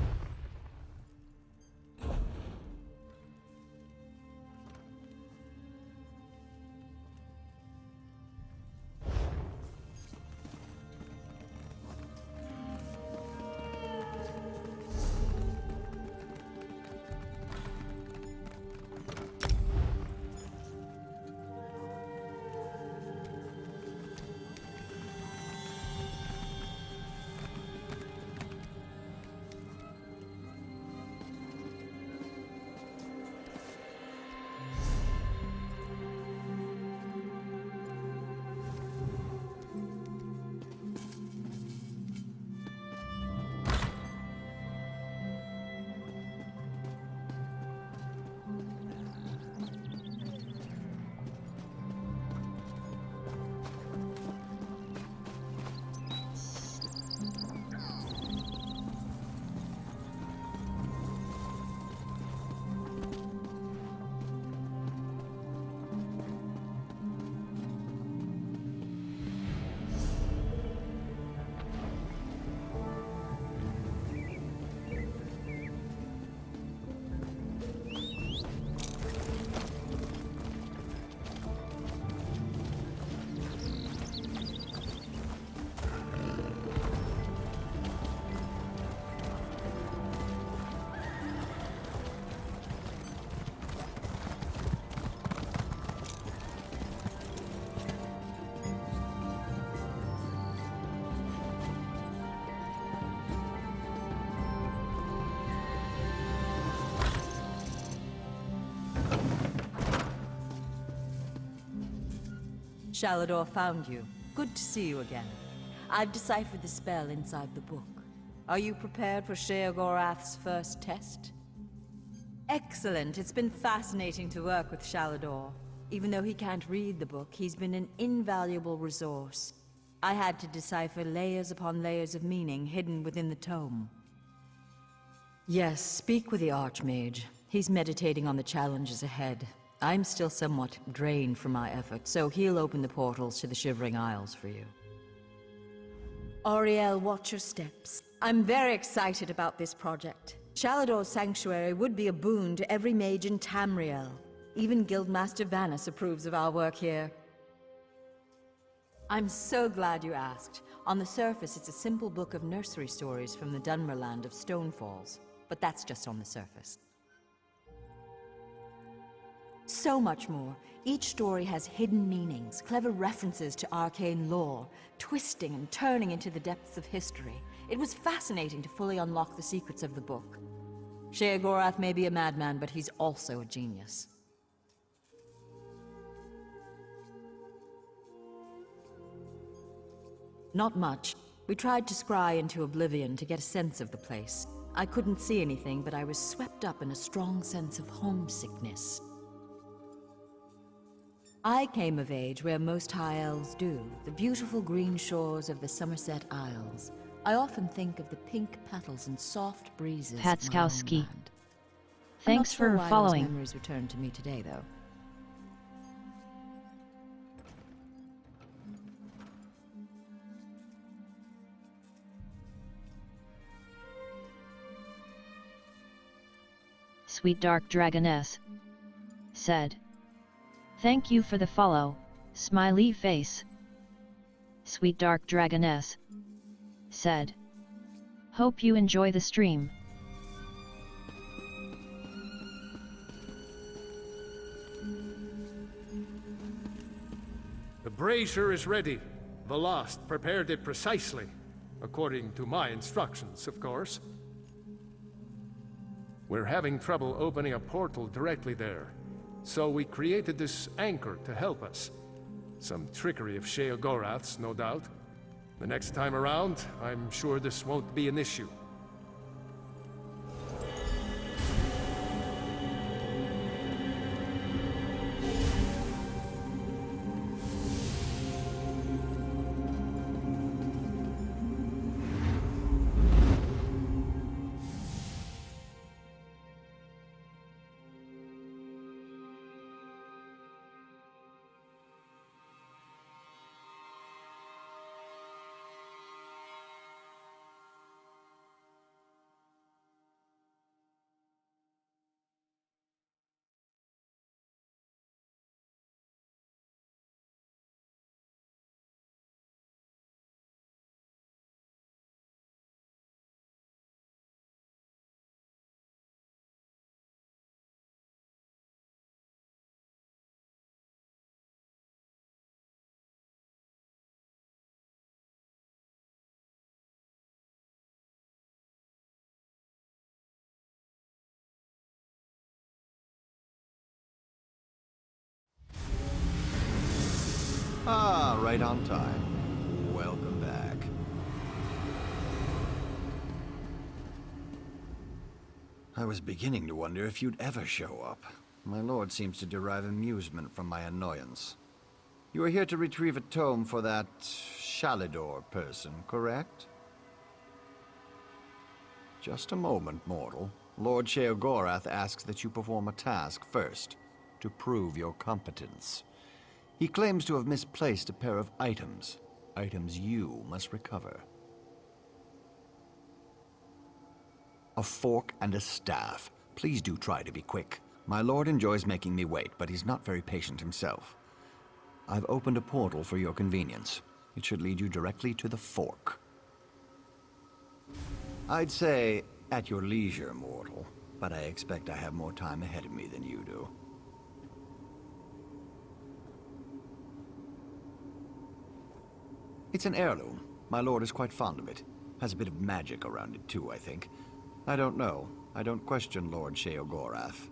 Shalador found you. Good to see you again. I've deciphered the spell inside the book. Are you prepared for Sheogorath's first test? Excellent. It's been fascinating to work with Shalador. Even though he can't read the book, he's been an invaluable resource. I had to decipher layers upon layers of meaning hidden within the tome. Yes, speak with the Archmage. He's meditating on the challenges ahead. I'm still somewhat drained from my effort, so he'll open the portals to the Shivering Isles for you. Auriel, watch your steps. I'm very excited about this project. Shalador's sanctuary would be a boon to every mage in Tamriel. Even Guildmaster Vanus approves of our work here. I'm so glad you asked. On the surface, it's a simple book of nursery stories from the Dunmerland of Stonefalls, but that's just on the surface. So much more. Each story has hidden meanings, clever references to arcane lore, twisting and turning into the depths of history. It was fascinating to fully unlock the secrets of the book. Sheogorath may be a madman, but he's also a genius. Not much. We tried to scry into oblivion to get a sense of the place. I couldn't see anything, but I was swept up in a strong sense of homesickness. I came of age where most High Elves do, the beautiful green shores of the Somerset Isles. I often think of the pink petals and soft breezes. Patskowski. Thanks for following. Those memories returned to me today, though. Sweet Dark Dragoness said, "Thank you for the follow, smiley face." Sweet Dark Dragoness said, "Hope you enjoy the stream." The brazier is ready. Velost prepared it precisely, according to my instructions, of course. We're having trouble opening a portal directly there, so we created this anchor to help us. Some trickery of Sheogorath's, no doubt. The next time around, I'm sure this won't be an issue. Ah, right on time. Welcome back. I was beginning to wonder if you'd ever show up. My lord seems to derive amusement from my annoyance. You are here to retrieve a tome for that Shalador person, correct? Just a moment, mortal. Lord Sheogorath asks that you perform a task first, to prove your competence. He claims to have misplaced a pair of items. Items you must recover. A fork and a staff. Please do try to be quick. My lord enjoys making me wait, but he's not very patient himself. I've opened a portal for your convenience. It should lead you directly to the fork. I'd say at your leisure, mortal, but I expect I have more time ahead of me than you do. It's an heirloom. My lord is quite fond of it. Has a bit of magic around it too, I think. I don't know. I don't question Lord Sheogorath.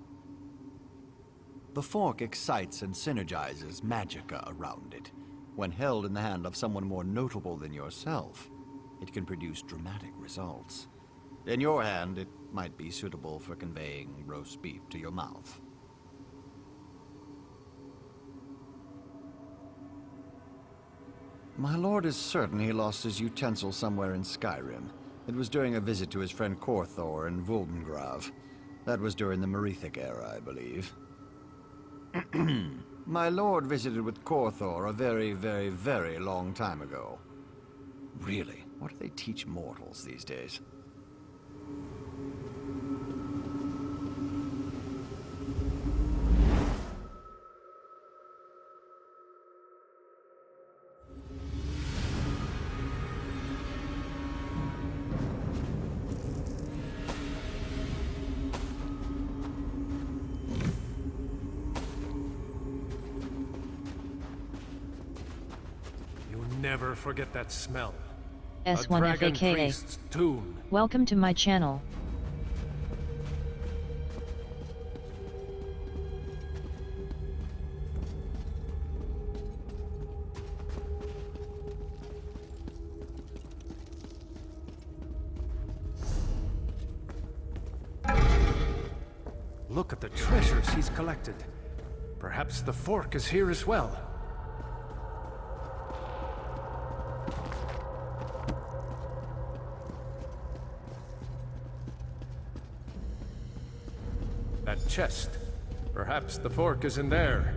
The fork excites and synergizes magicka around it. When held in the hand of someone more notable than yourself, it can produce dramatic results. In your hand, it might be suitable for conveying roast beef to your mouth. My lord is certain he lost his utensil somewhere in Skyrim. It was during a visit to his friend Korthor in Vuldengrav. That was during the Merethic era, I believe. My lord visited with Korthor a very, very, very long time ago. Really, what do they teach mortals these days? Never forget that smell. S1FAKA. Priest's tomb. Welcome to my channel. Look at the treasures he's collected. Perhaps the fork is here as well. That chest. Perhaps the fork is in there.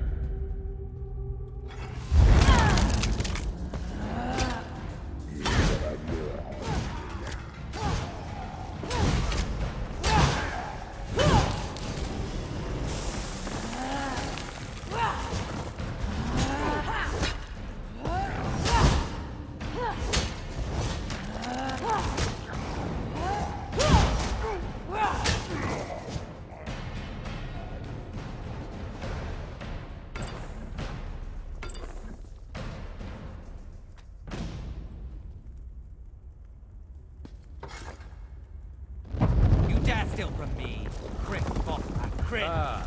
Steal from me. Crit, Bothman, crit. Ah,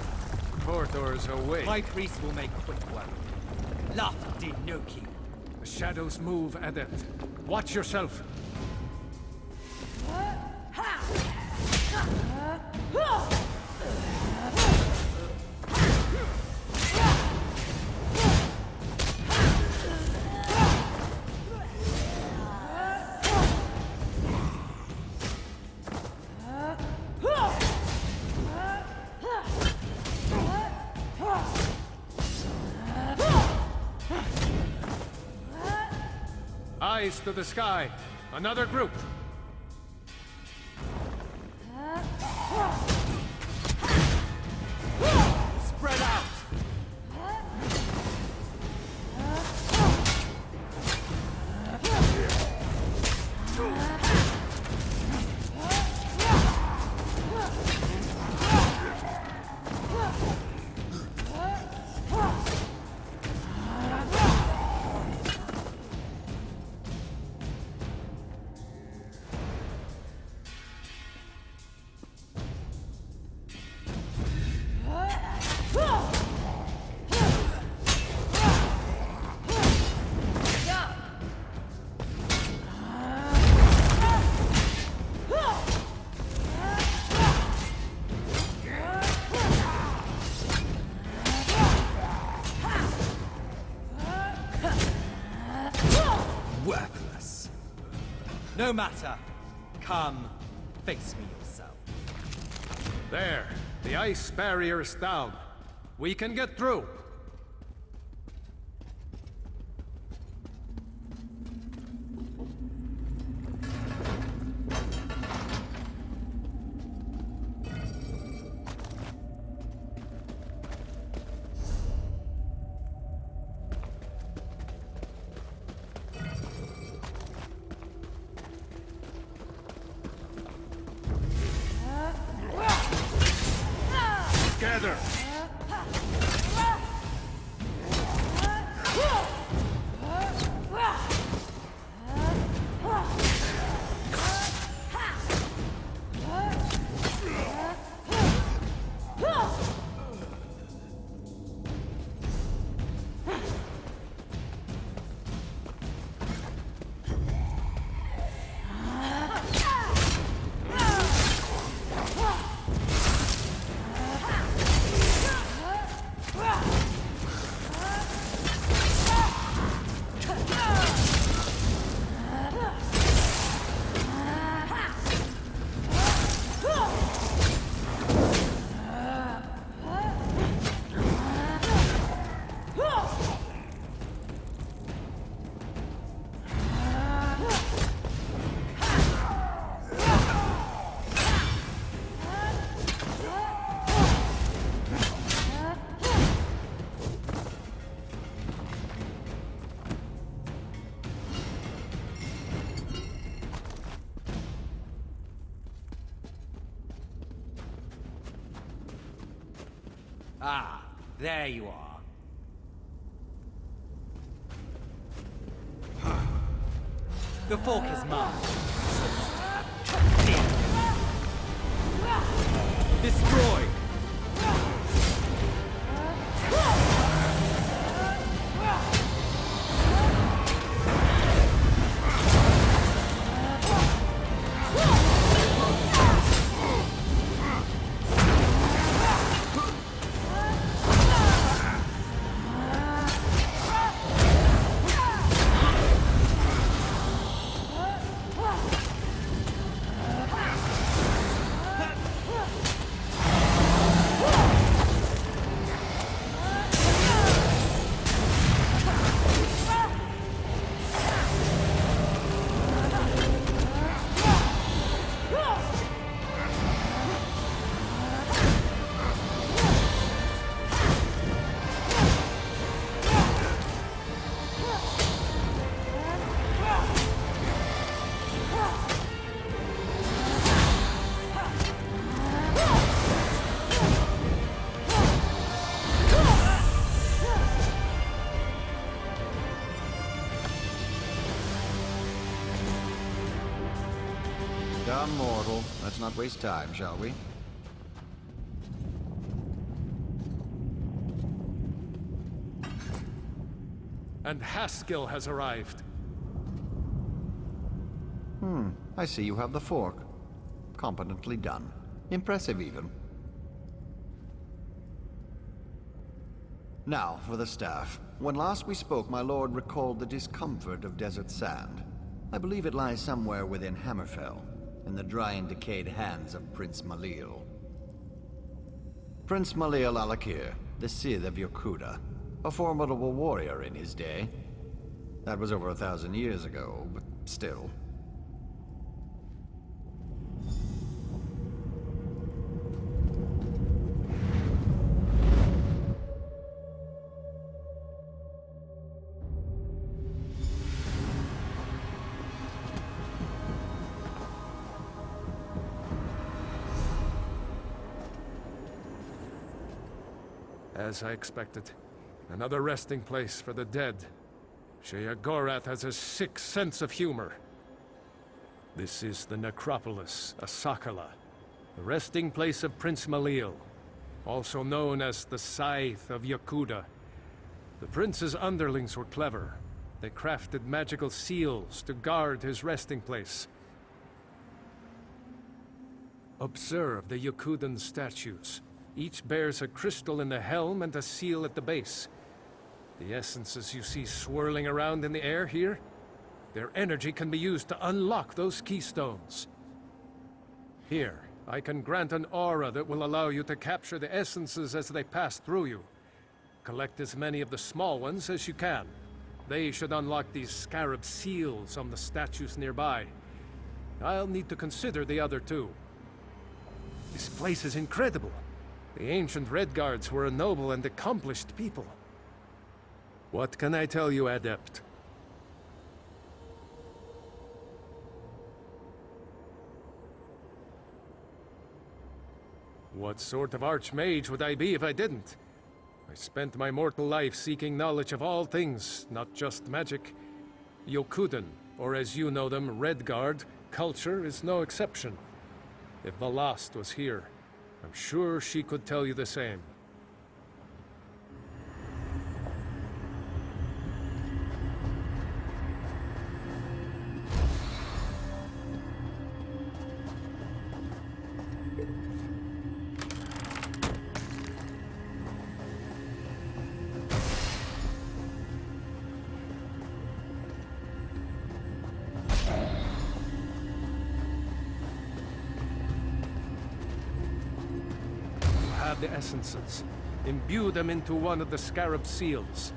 Korthor's awake. My priest will make quick work. Laugh did no key. The shadows move, Adept. Watch yourself. Eyes to the sky. Another group. Spread out. Worthless. No matter. Come, face me yourself. There. The ice barrier is down. We can get through. Together. Ah, there you are. The fork is mine. Destroy! Dumb mortal. Let's not waste time, shall we? And Haskill has arrived. I see you have the fork. Competently done. Impressive, even. Now, for the staff. When last we spoke, my lord recalled the discomfort of desert sand. I believe it lies somewhere within Hammerfell, in the dry and decayed hands of Prince Malil. Prince Malil Alakir, the Sith of Yokuda, a formidable warrior in his day. That was over 1,000 years ago, but still. As I expected. Another resting place for the dead. Sheogorath has a sick sense of humor. This is the Necropolis, Asakala, the resting place of Prince Malil, also known as the Scythe of Yokuda. The prince's underlings were clever. They crafted magical seals to guard his resting place. Observe the Yokudan statues. Each bears a crystal in the helm and a seal at the base. The essences you see swirling around in the air here, their energy can be used to unlock those keystones. Here, I can grant an aura that will allow you to capture the essences as they pass through you. Collect as many of the small ones as you can. They should unlock these scarab seals on the statues nearby. I'll need to consider the other two. This place is incredible. The ancient Redguards were a noble and accomplished people. What can I tell you, Adept? What sort of archmage would I be if I didn't? I spent my mortal life seeking knowledge of all things, not just magic. Yokudan, or as you know them, Redguard, culture is no exception. If Valast was here, I'm sure she could tell you the same. The essences. Imbue them into one of the scarab seals.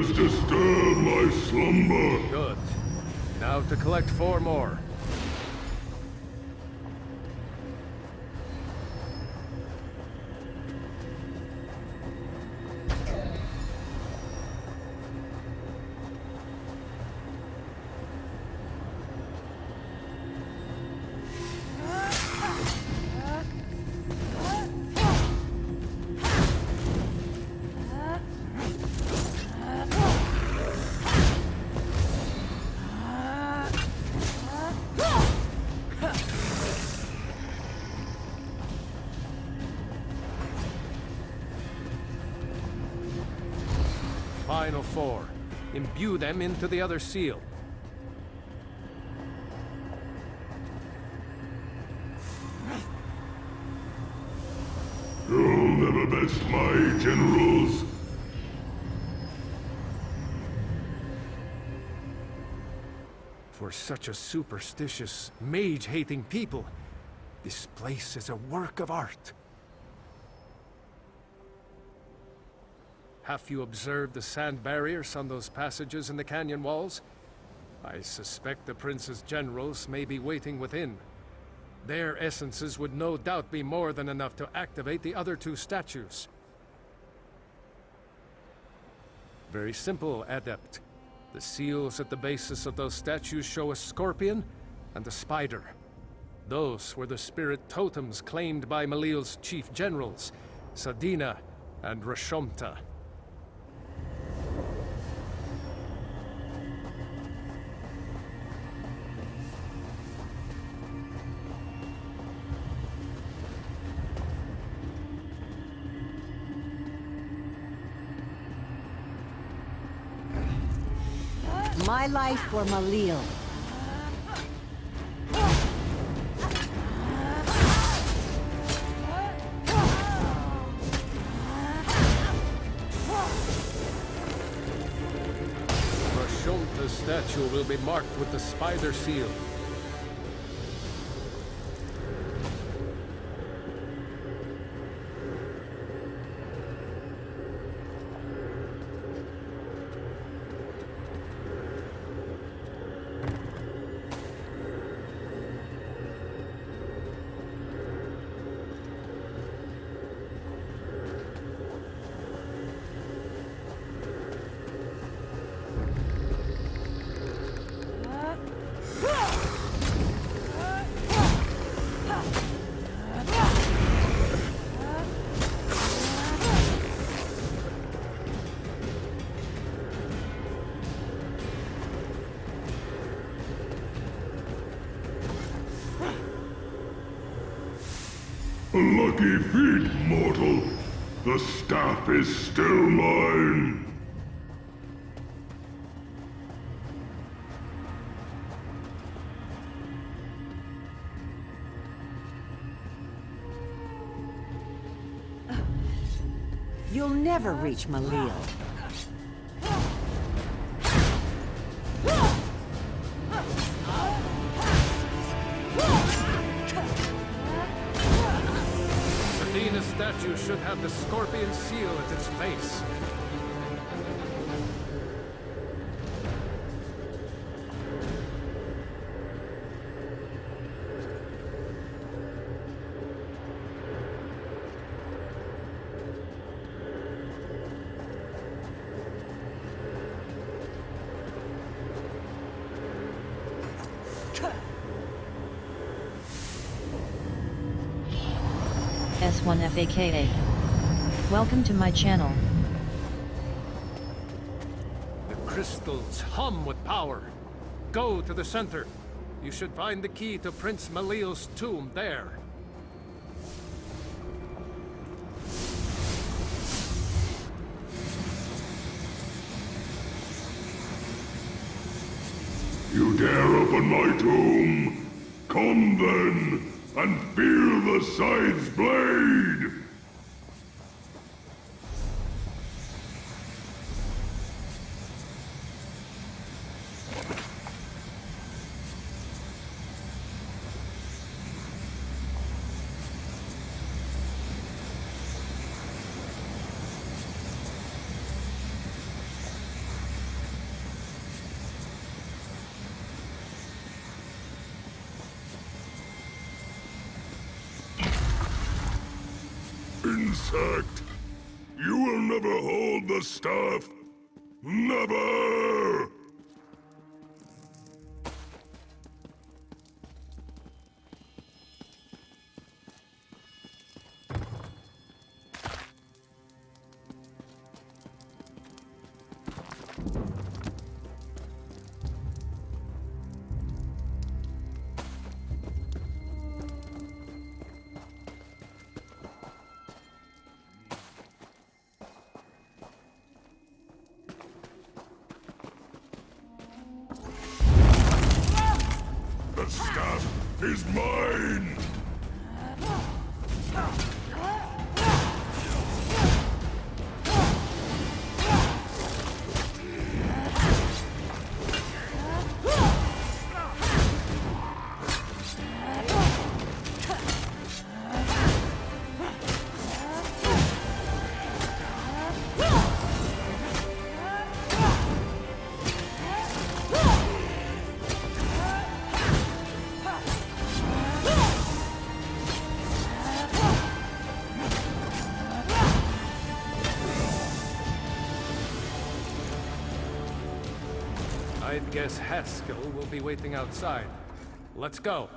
dares disturb my slumber? Good. Now to collect 4 more. Final 4. Imbue them into the other seal. You'll never best my generals. For such a superstitious, mage-hating people, this place is a work of art. Have you observed the sand barriers on those passages in the canyon walls? I suspect the prince's generals may be waiting within. Their essences would no doubt be more than enough to activate the other 2 statues. Very simple, Adept. The seals at the bases of those statues show a scorpion and a spider. Those were the spirit totems claimed by Malleol's chief generals, Sadina and Rashomta. My life for Malleol. Rashomta's statue will be marked with the spider seal. Lucky feet, mortal. The staff is still mine. You'll never reach Malleol. Sadina's statue should have the scorpion seal at its base. S1FAKA. Welcome to my channel. The crystals hum with power. Go to the center. You should find the key to Prince Malleol's tomb there. You dare open my tomb? Come then, and feel the scythe's blade! insect! You will never hold the staff! Never! The staff is mine! I'd guess Haskell will be waiting outside. Let's go.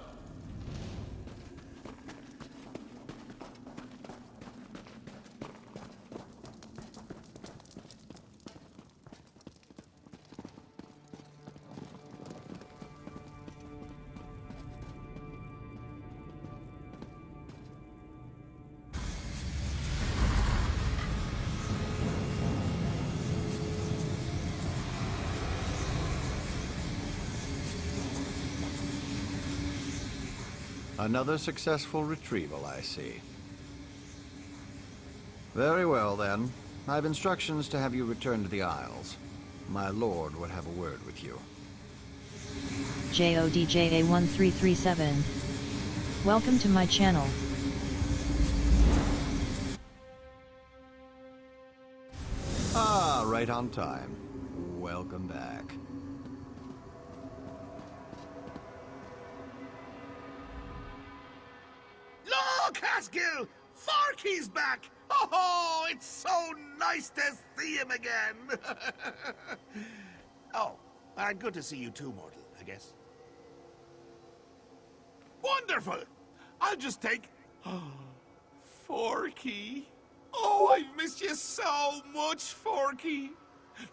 Another successful retrieval, I see. Very well, then. I have instructions to have you return to the Isles. My lord would have a word with you. JODJA1337. Welcome to my channel. Ah, right on time. Welcome back. Look, Haskell! Forky's back! Oh, it's so nice to see him again! Oh, good to see you too, Mortal, I guess. Wonderful! I'll just take... Forky. Oh, I've missed you so much, Forky.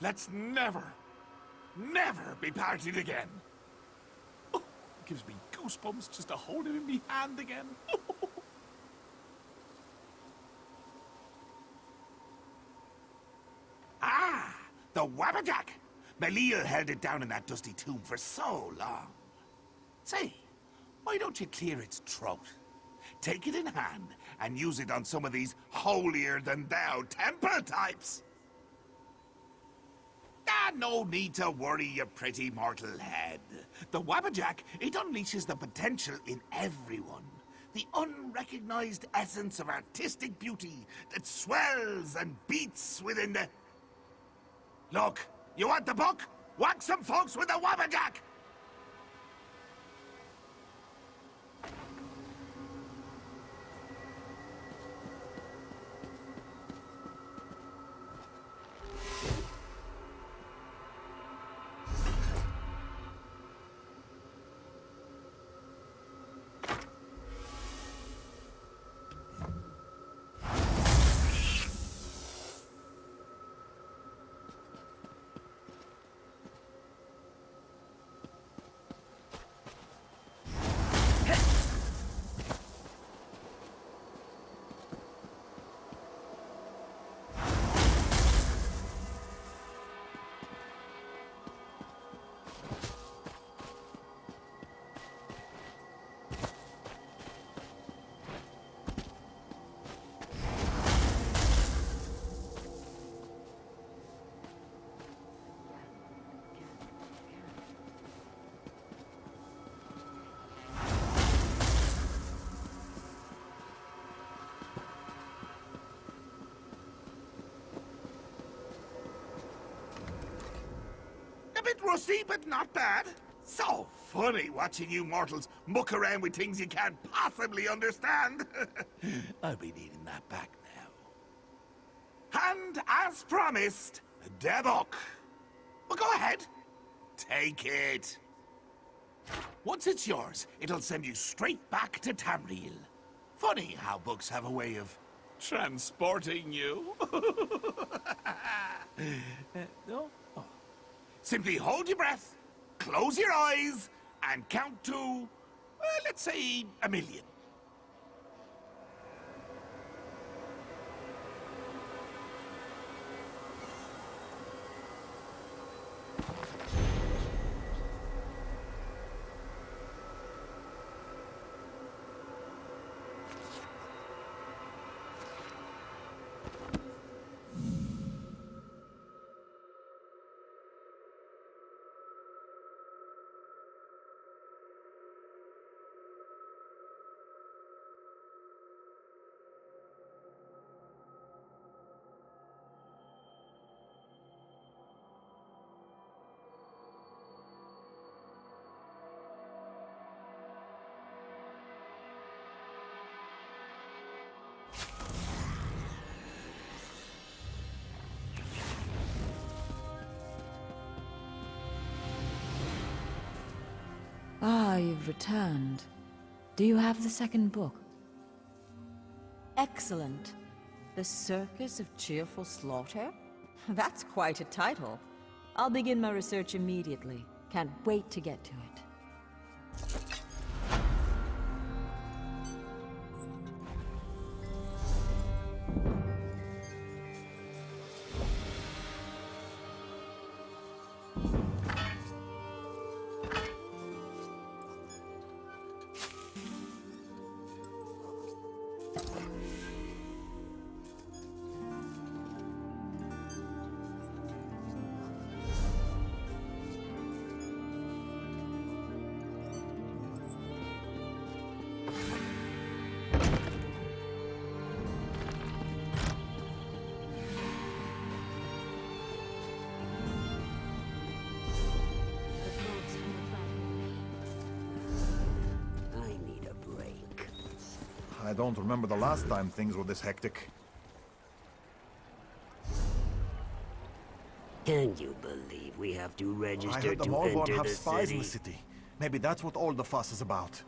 Let's never be parted again. Oh, it gives me goosebumps just to hold him in my hand again. Ah, the Wabbajack. Malil held it down in that dusty tomb for so long. Say, why don't you clear its throat? Take it in hand and use it on some of these holier-than-thou temple types. No need to worry, you pretty mortal head. The Wabbajack, it unleashes the potential in everyone. The unrecognized essence of artistic beauty that swells and beats within the... Look, you want the book? Whack some folks with the Wabbajack! A bit rusty, but not bad. So funny watching you mortals muck around with things you can't possibly understand. I'll be needing that back now. And as promised, the book. Well, go ahead. Take it. Once it's yours, it'll send you straight back to Tamriel. Funny how books have a way of transporting you. No? Oh. Simply hold your breath, close your eyes, and count to, let's say, 1,000,000. Ah, you've returned. Do you have the second book? Excellent. The Circus of Cheerful Slaughter? That's quite a title. I'll begin my research immediately. Can't wait to get to it. I don't remember the last time things were this hectic. Can you believe we have to I register heard the to Malborn enter have the spies in city? the city. Maybe that's what all the fuss is about.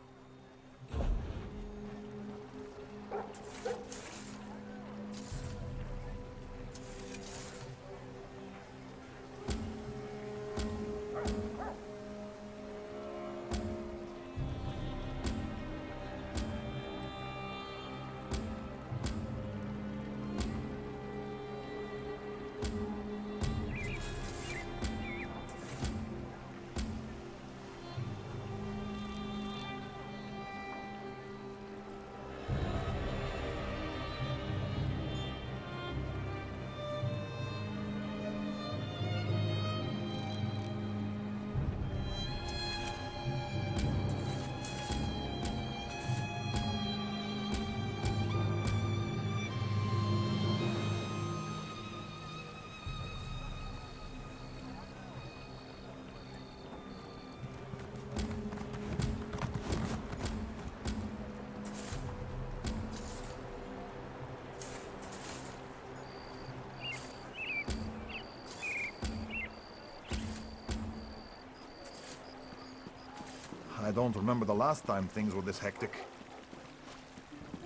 I don't remember the last time things were this hectic.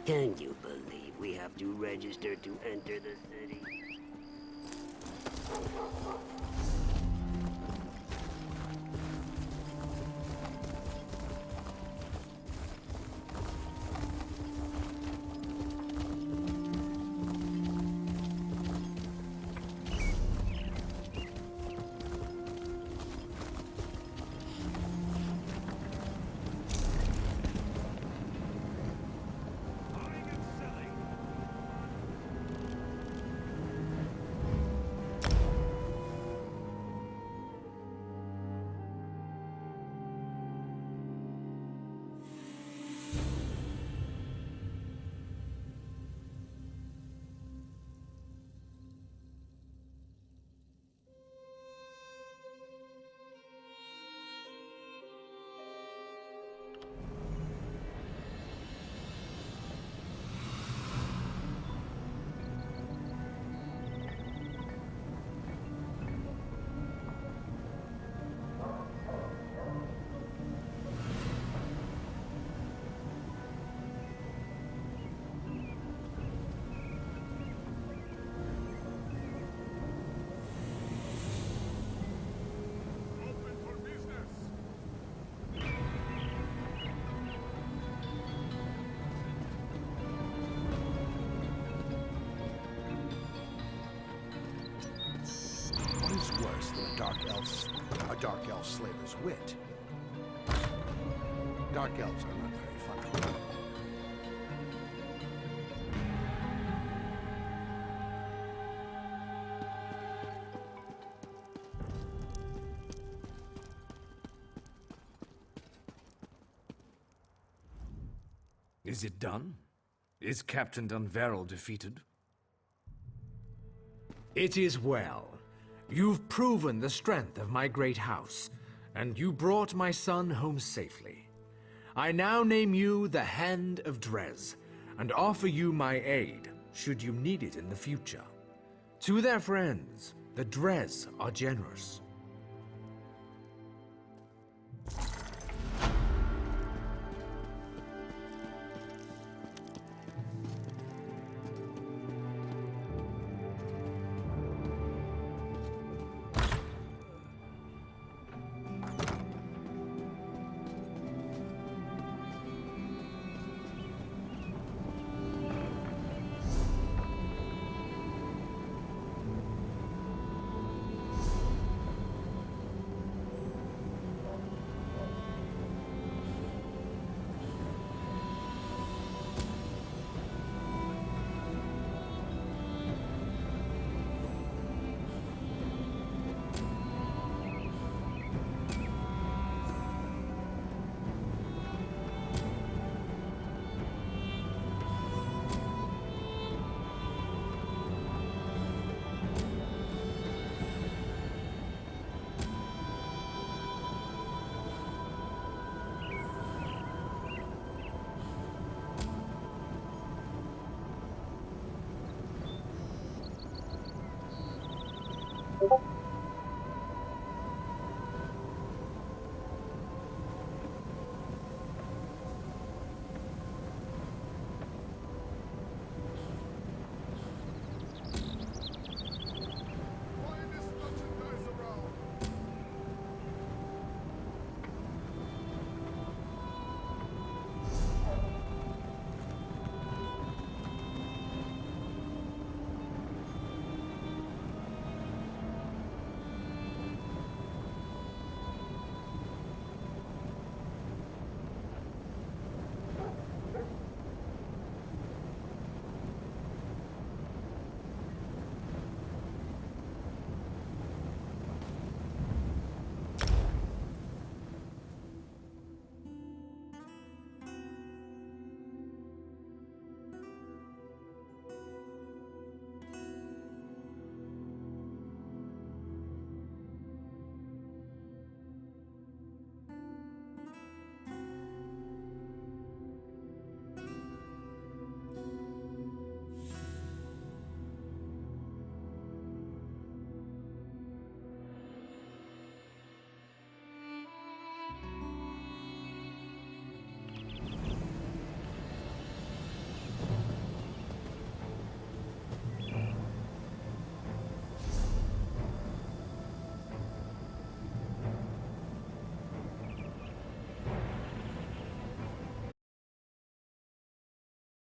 Can you believe we have to register to enter the city? Dark Elf slaver's wit. Dark Elves are not very funny. Is it done? Is Captain Dunveril defeated? It is well. You've proven the strength of my great house, and you brought my son home safely. I now name you the Hand of Drez, and offer you my aid, should you need it in the future. To their friends, the Drez are generous.